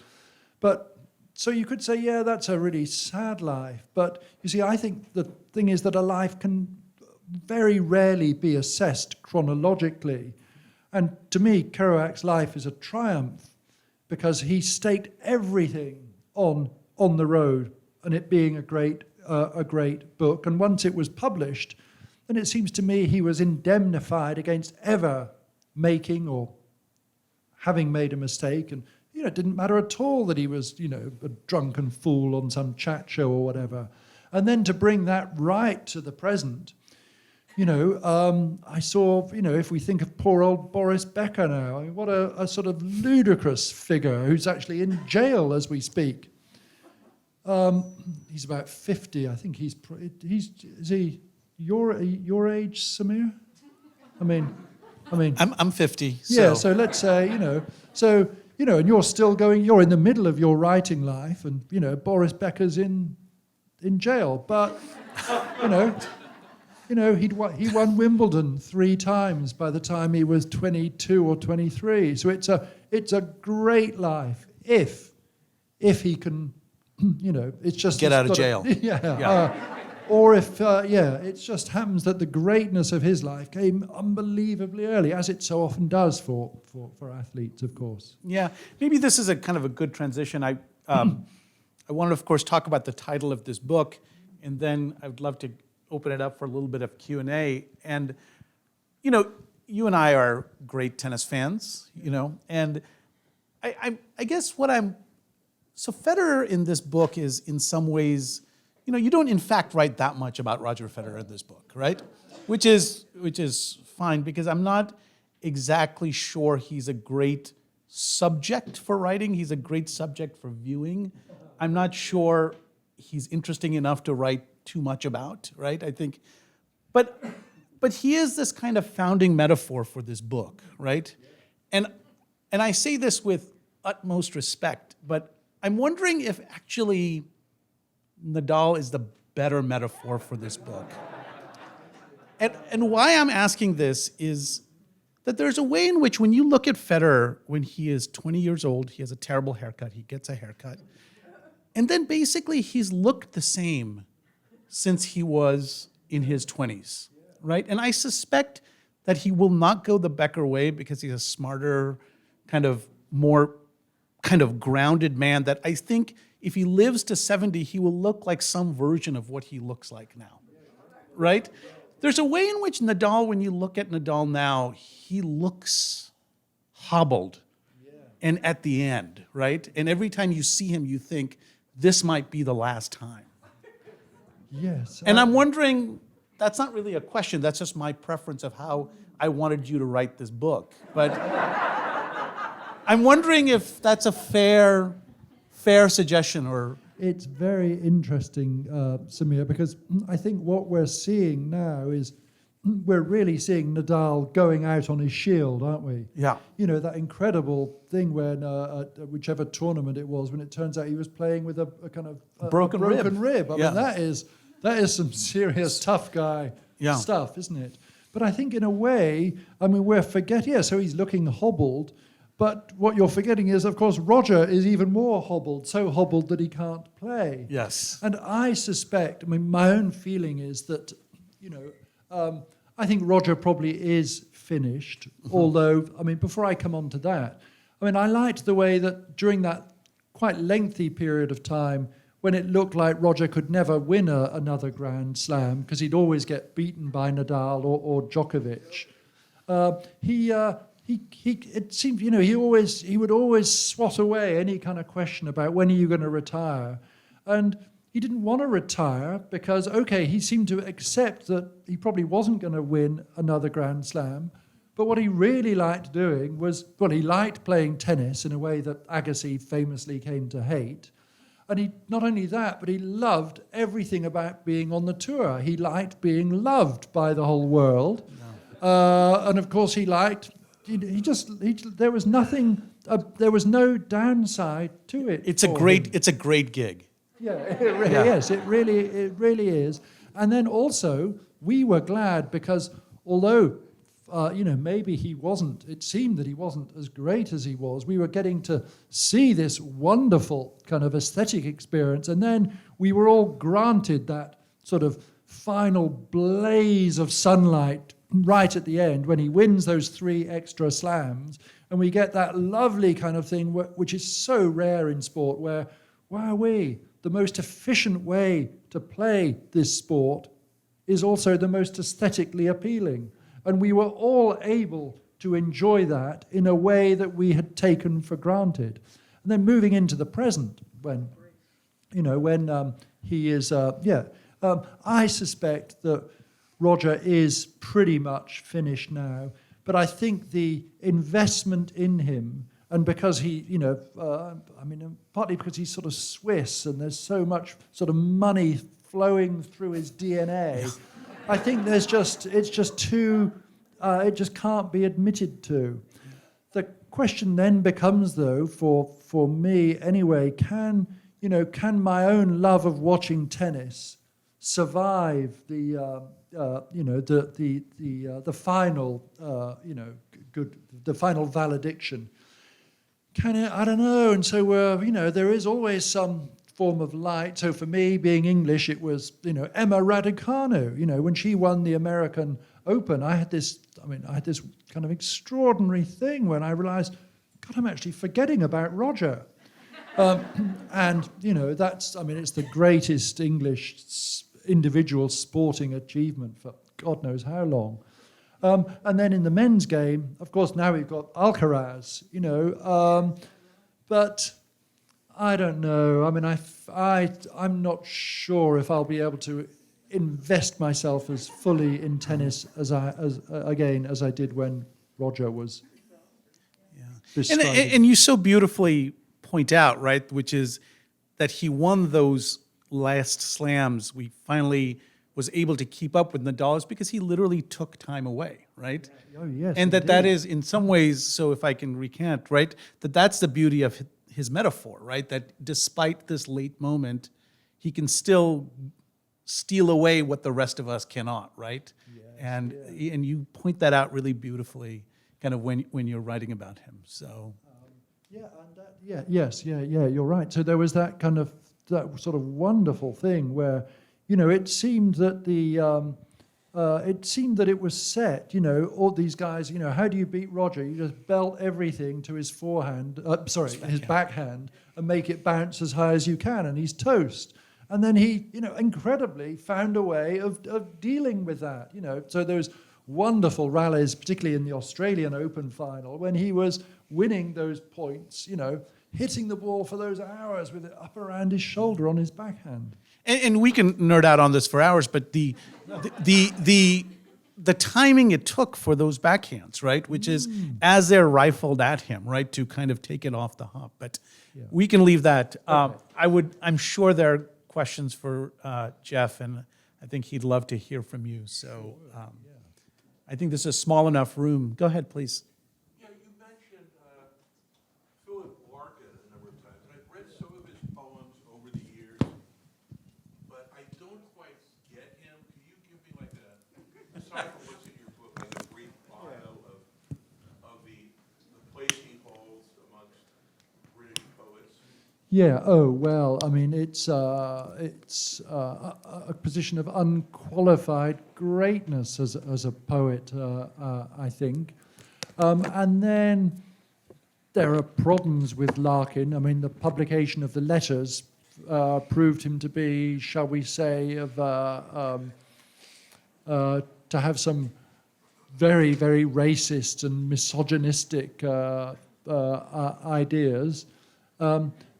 But so you could say, yeah, that's a really sad life. But you see, I think the thing is that a life can very rarely be assessed chronologically. And to me, Kerouac's life is a triumph because he staked everything on the Road and it being a great book. And once it was published, then it seems to me he was indemnified against ever making or having made a mistake. And it didn't matter at all that he was, a drunken fool on some chat show or whatever. And then to bring that right to the present, I saw, if we think of poor old Boris Becker now, what a sort of ludicrous figure who's actually in jail as we speak. He's about 50. I think is he your age, Samir? I'm 50. Yeah, so let's say, and you're still you're in the middle of your writing life, and, Boris Becker's in jail. But, he won Wimbledon 3 times by the time he was 22 or 23. So it's a great life if he can, it's just... Get out of jail. Or if, it just happens that the greatness of his life came unbelievably early, as it so often does for athletes, of course. Yeah, maybe this is a kind of a good transition. I want to, of course, talk about the title of this book, and then I would love to open it up for a little bit of Q&A. And, you and I are great tennis fans, and I guess so Federer in this book is in some ways... you don't in fact write that much about Roger Federer in this book, right? Which is fine because I'm not exactly sure he's a great subject for writing. He's a great subject for viewing. I'm not sure he's interesting enough to write too much about, right? I think, but he is this kind of founding metaphor for this book, right? And I say this with utmost respect, but I'm wondering if actually Nadal is the better metaphor for this book. And why I'm asking this is that there's a way in which when you look at Federer, when he is 20 years old, he has a terrible haircut, he gets a haircut, and then basically he's looked the same since he was in his 20s, right? And I suspect that he will not go the Becker way because he's a smarter, more grounded man that I think if he lives to 70, he will look like some version of what he looks like now, right? There's a way in which Nadal, when you look at Nadal now, he looks hobbled and at the end, right? And every time you see him, you think, this might be the last time. Yes. And I'm wondering, that's not really a question, that's just my preference of how I wanted you to write this book. But I'm wondering if that's a fair suggestion or... It's very interesting, Samir, because I think what we're seeing now is we're really seeing Nadal going out on his shield, aren't we? Yeah. That incredible thing when, whichever tournament it was, when it turns out he was playing with a kind of broken rib. Yeah. That is some serious tough guy stuff, isn't it? But I think in a way, we're forgetting, so he's looking hobbled, But what you're forgetting is, of course, Roger is even more hobbled, so hobbled that he can't play. Yes. And I suspect, I mean, my own feeling is that, I think Roger probably is finished, although, I mean, before I come on to that, I mean, I liked the way that during that quite lengthy period of time when it looked like Roger could never win another Grand Slam because he'd always get beaten by Nadal or Djokovic. It seemed, he would always swat away any kind of question about when are you going to retire, and he didn't want to retire because, okay, he seemed to accept that he probably wasn't going to win another Grand Slam. But what he really liked doing was, well, he liked playing tennis in a way that Agassi famously came to hate. And he, not only that, but he loved everything about being on the tour. He liked being loved by the whole world. No. And of course he liked, there was nothing, there was no downside to it. It's a great gig. Yeah, it really is. It really is. And then also, we were glad because although maybe it seemed that he wasn't as great as he was. We were getting to see this wonderful kind of aesthetic experience, and then we were all granted that sort of final blaze of sunlight right at the end when he wins those 3 extra slams, and we get that lovely kind of thing which is so rare in sport where, wowee, the most efficient way to play this sport is also the most aesthetically appealing. And we were all able to enjoy that in a way that we had taken for granted. And then moving into the present, when he is, I suspect that Roger is pretty much finished now. But I think the investment in him, and because he, partly because he's sort of Swiss and there's so much sort of money flowing through his DNA, I think it's just too, it just can't be admitted to. The question then becomes, though, for me anyway, can my own love of watching tennis survive the final, the final valediction? Can it? I don't know. And so there is always some form of light. So for me, being English, it was, Emma Raducanu. When she won the American Open, I had this kind of extraordinary thing when I realized, God, I'm actually forgetting about Roger. And, it's the greatest English individual sporting achievement for God knows how long. And then in the men's game, of course, now we've got Alcaraz, but I don't know. I mean, I'm not sure if I'll be able to invest myself as fully in tennis as I did when Roger was. Yeah. And you so beautifully point out, right, which is that he won those last slams. We finally was able to keep up with Nadal because he literally took time away, right? Oh yes. And that is in some ways. So if I can recant, right, that's the beauty of his metaphor, right? That despite this late moment, he can still steal away what the rest of us cannot, right? Yes, and you point that out really beautifully, kind of when you're writing about him. So. You're right. So there was that kind of that sort of wonderful thing where, it seemed that it was set. All these guys. How do you beat Roger? You just belt everything to his forehand. His backhand, and make it bounce as high as you can, and he's toast. And then he, incredibly found a way of dealing with that. So those wonderful rallies, particularly in the Australian Open final, when he was winning those points, hitting the ball for those hours with it up around his shoulder on his backhand. And we can nerd out on this for hours, but the timing it took for those backhands, right, which is as they're rifled at him, right, to kind of take it off the hop. But we can leave that. Okay. I'm sure there are questions for Geoff, and I think he'd love to hear from you. So I think this is a small enough room. Go ahead, please. Yeah, you mentioned Philip Larkin a number of times, and I've read some of his poems over the years, but I don't quite get him. Can you give me aside from what's in your book, like a brief bio of the place he holds Yeah. Oh well. I mean, it's a position of unqualified greatness as a poet. I think, and then there are problems with Larkin. I mean, the publication of the letters proved him to be, shall we say, to have some very, very racist and misogynistic ideas.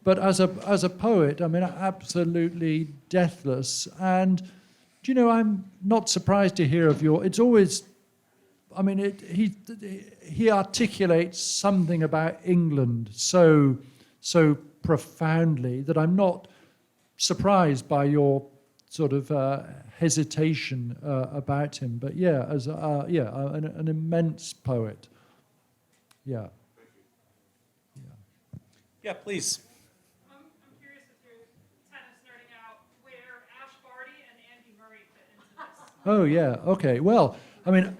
But as a poet, I mean, absolutely deathless. And, do you know, I'm not surprised to hear of your... It's always... I mean, he articulates something about England so profoundly that I'm not surprised by your sort of hesitation about him. But yeah, an immense poet. Yeah. Yeah, please. I'm curious if you're tennis nerding out where Ash Barty and Andy Murray fit into this. Oh yeah. Okay. Well, I mean,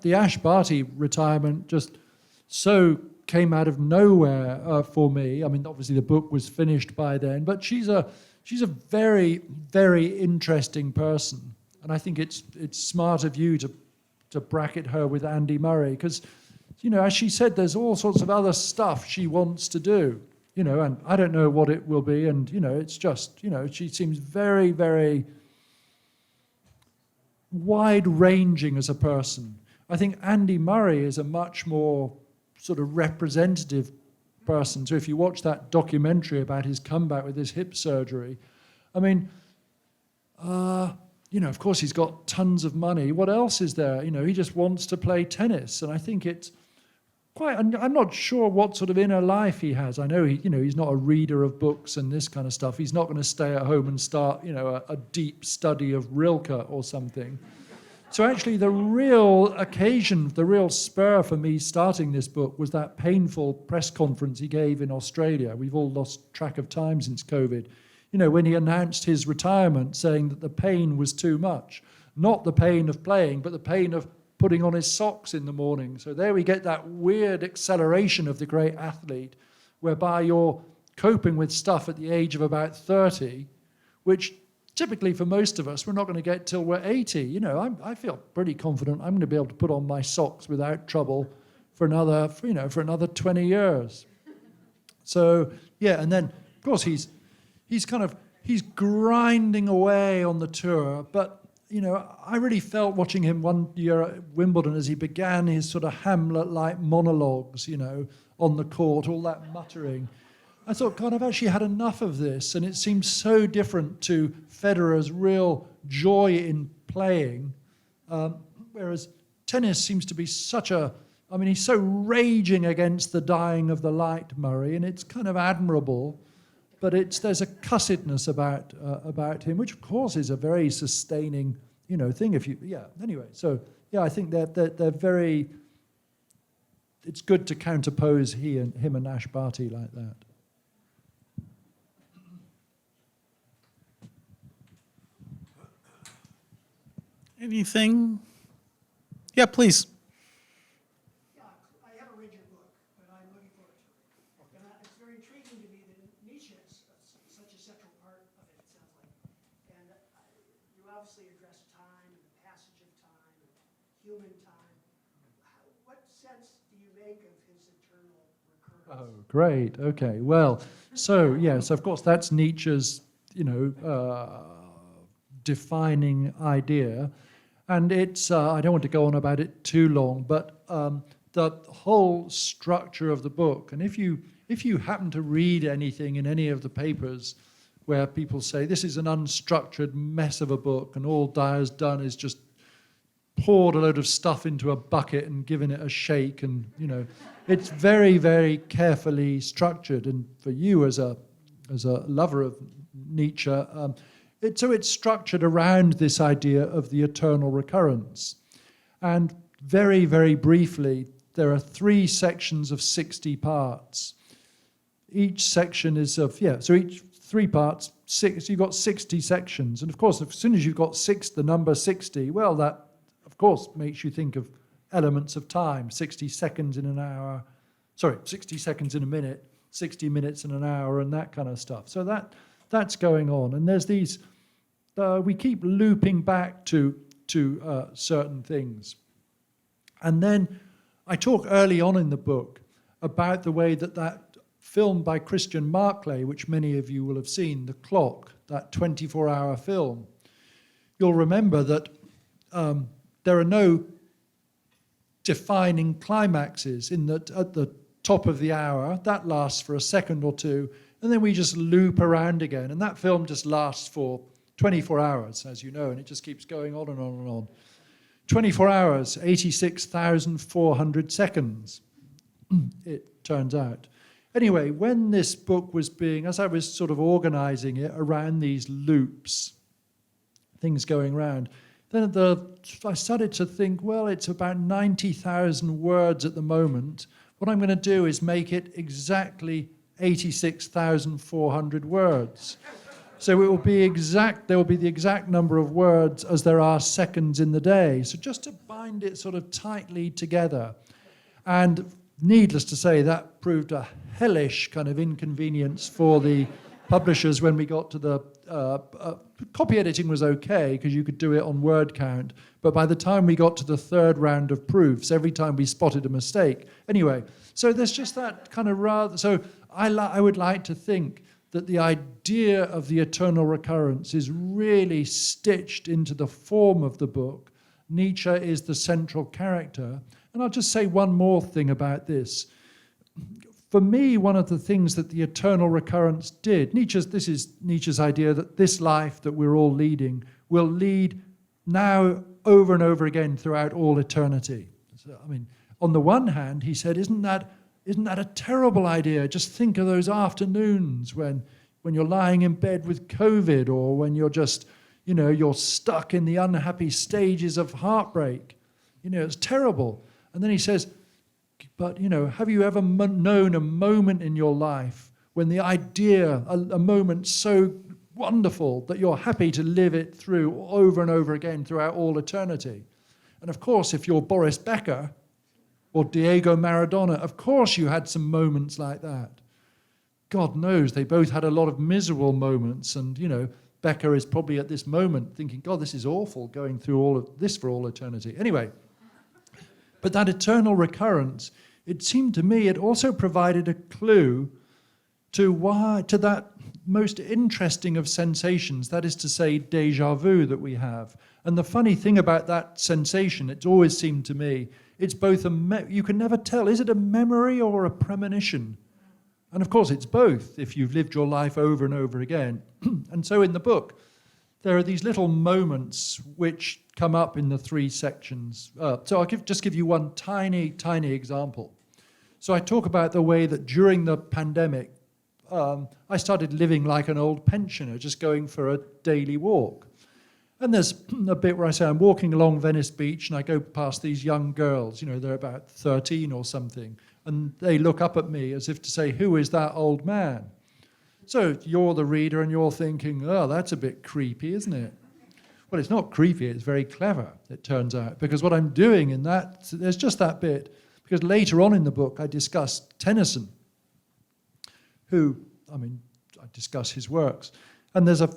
the Ash Barty retirement just so came out of nowhere for me. I mean, obviously the book was finished by then, but she's a very, very interesting person, and I think it's smart of you to bracket her with Andy Murray because, you know, as she said, there's all sorts of other stuff she wants to do, you know, and I don't know what it will be, and you know, it's just, you know, she seems very, very wide-ranging as a person. I think Andy Murray is a much more sort of representative person. So if you watch that documentary about his comeback with his hip surgery, I mean, you know, of course he's got tons of money. What else is there? You know, he just wants to play tennis, and I think it's quite. I'm not sure what sort of inner life he has. I know he's not a reader of books and this kind of stuff. He's not going to stay at home and start, you know, a deep study of Rilke or something. So actually the real occasion, the real spur for me starting this book was that painful press conference he gave in Australia. We've all lost track of time since COVID. You know, when he announced his retirement, saying that the pain was too much. Not the pain of playing, but the pain of putting on his socks in the morning. So there we get that weird acceleration of the great athlete, whereby you're coping with stuff at the age of about 30, which typically for most of us, we're not going to get till we're 80. You know, I feel pretty confident I'm going to be able to put on my socks without trouble for another 20 years. So, yeah, and then, of course, he's grinding away on the tour, but you know, I really felt watching him one year at Wimbledon as he began his sort of Hamlet-like monologues, you know, on the court, all that muttering. I thought, God, I've actually had enough of this, and it seems so different to Federer's real joy in playing, whereas tennis seems to be such a, I mean, he's so raging against the dying of the light, Murray, and it's kind of admirable. But there's a cussedness about him, which of course is a very sustaining, you know, thing. Anyway, so yeah, I think they're very. It's good to counterpose him and Ash Barty like that. Anything? Yeah, please. I haven't read your book, but I'm looking forward to it. And it's very intriguing to me that Nietzsche is such a central part of it, it sounds like. And you obviously address time and the passage of time and human time. What sense do you make of his eternal recurrence? Oh, great. Okay. Well, so yes, of course, that's Nietzsche's, you know, defining idea. And it's, I don't want to go on about it too long, but the whole structure of the book, and if you happen to read anything in any of the papers where people say this is an unstructured mess of a book and all Dyer's done is just poured a load of stuff into a bucket and given it a shake, and you know, it's very, very carefully structured. And for you as a lover of Nietzsche, it's structured around this idea of the eternal recurrence. And very, very briefly, there are 3 sections of 60 parts. Each section is of, so each 3 parts, 6, you've got 60 sections. And of course, as soon as you've got the number 60, well, that, of course, makes you think of elements of time, 60 seconds in an hour, 60 seconds in a minute, 60 minutes and an hour and that kind of stuff. So that's going on. And there's these, we keep looping back to certain things. And then I talk early on in the book about the way that film by Christian Marclay, which many of you will have seen, The Clock, that 24-hour film, you'll remember that there are no defining climaxes in that at the top of the hour, that lasts for a second or two, and then we just loop around again. And that film just lasts for 24 hours, as you know, and it just keeps going on and on and on. 24 hours, 86,400 seconds, it turns out. Anyway, when this book was as I was sort of organizing it around these loops, things going around, then I started to think, well, it's about 90,000 words at the moment. What I'm going to do is make it exactly 86,400 words. So it will be there will be the exact number of words as there are seconds in the day. So just to bind it sort of tightly together. And needless to say, that proved a hellish kind of inconvenience for the publishers when we got to the copy editing was okay because you could do it on word count, but by the time we got to the third round of proofs, every time we spotted a mistake. Anyway, so there's just that kind of rather. So I would like to think that the idea of the eternal recurrence is really stitched into the form of the book. Nietzsche is the central character. And I'll just say one more thing about this. For me, one of the things that the eternal recurrence did, this is Nietzsche's idea that this life that we're all leading will lead now over and over again throughout all eternity. So, I mean, on the one hand, he said, isn't that a terrible idea? Just think of those afternoons when you're lying in bed with COVID, or when you're just, you're stuck in the unhappy stages of heartbreak. It's terrible. And then he says, but, have you ever known a moment in your life when the idea, a moment so wonderful that you're happy to live it through over and over again throughout all eternity? And of course, if you're Boris Becker or Diego Maradona, of course you had some moments like that. God knows they both had a lot of miserable moments. And, Becker is probably at this moment thinking, God, this is awful, going through all of this for all eternity. Anyway, but that eternal recurrence, it seemed to me, it also provided a clue to that most interesting of sensations, that is to say, déjà vu that we have. And the funny thing about that sensation, it's always seemed to me, it's both you can never tell, is it a memory or a premonition? And of course it's both, if you've lived your life over and over again. And so in the book, there are these little moments which come up in the three sections. So I'll just give you one tiny, tiny example. So I talk about the way that during the pandemic, I started living like an old pensioner, just going for a daily walk. And there's a bit where I say I'm walking along Venice Beach and I go past these young girls, they're about 13 or something, and they look up at me as if to say, who is that old man? So you're the reader and you're thinking, oh, that's a bit creepy, isn't it? Well, it's not creepy, it's very clever, it turns out, because what I'm doing in that, there's just that bit, because later on in the book I discuss Tennyson, who, I discuss his works. And there's a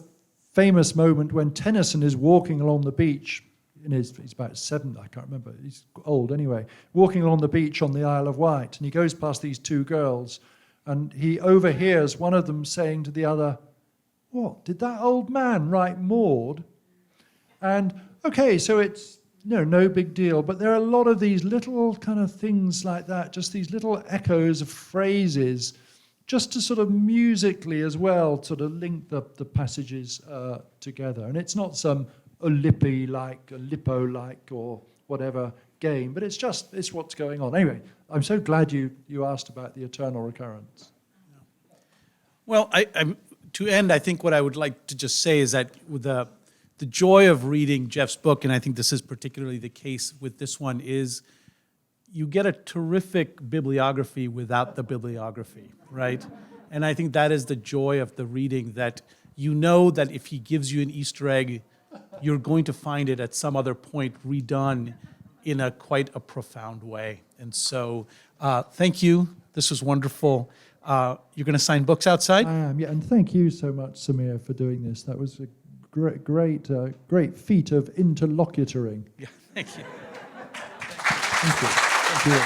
famous moment when Tennyson is walking along the beach, he's about 7, I can't remember, he's old anyway, walking along the beach on the Isle of Wight, and he goes past these two girls, and he overhears one of them saying to the other, what, did that old man write Maud? And, okay, so it's, no big deal, but there are a lot of these little kind of things like that, just these little echoes of phrases, just to sort of musically as well, sort of link the passages together. And it's not some Aleppo-like, or whatever game, but it's what's going on. Anyway, I'm so glad you asked about the eternal recurrence. Well, to end, I think what I would like to just say is that with the joy of reading Geoff's book, and I think this is particularly the case with this one, is you get a terrific bibliography without the bibliography, right? And I think that is the joy of the reading, that you know that if he gives you an Easter egg, you're going to find it at some other point redone in quite a profound way. And so thank you. This was wonderful. You're going to sign books outside? I am, yeah, and thank you so much, Samir, for doing this. That was a great feat of interlocutoring. Yeah, thank you. Thank you. Thank you.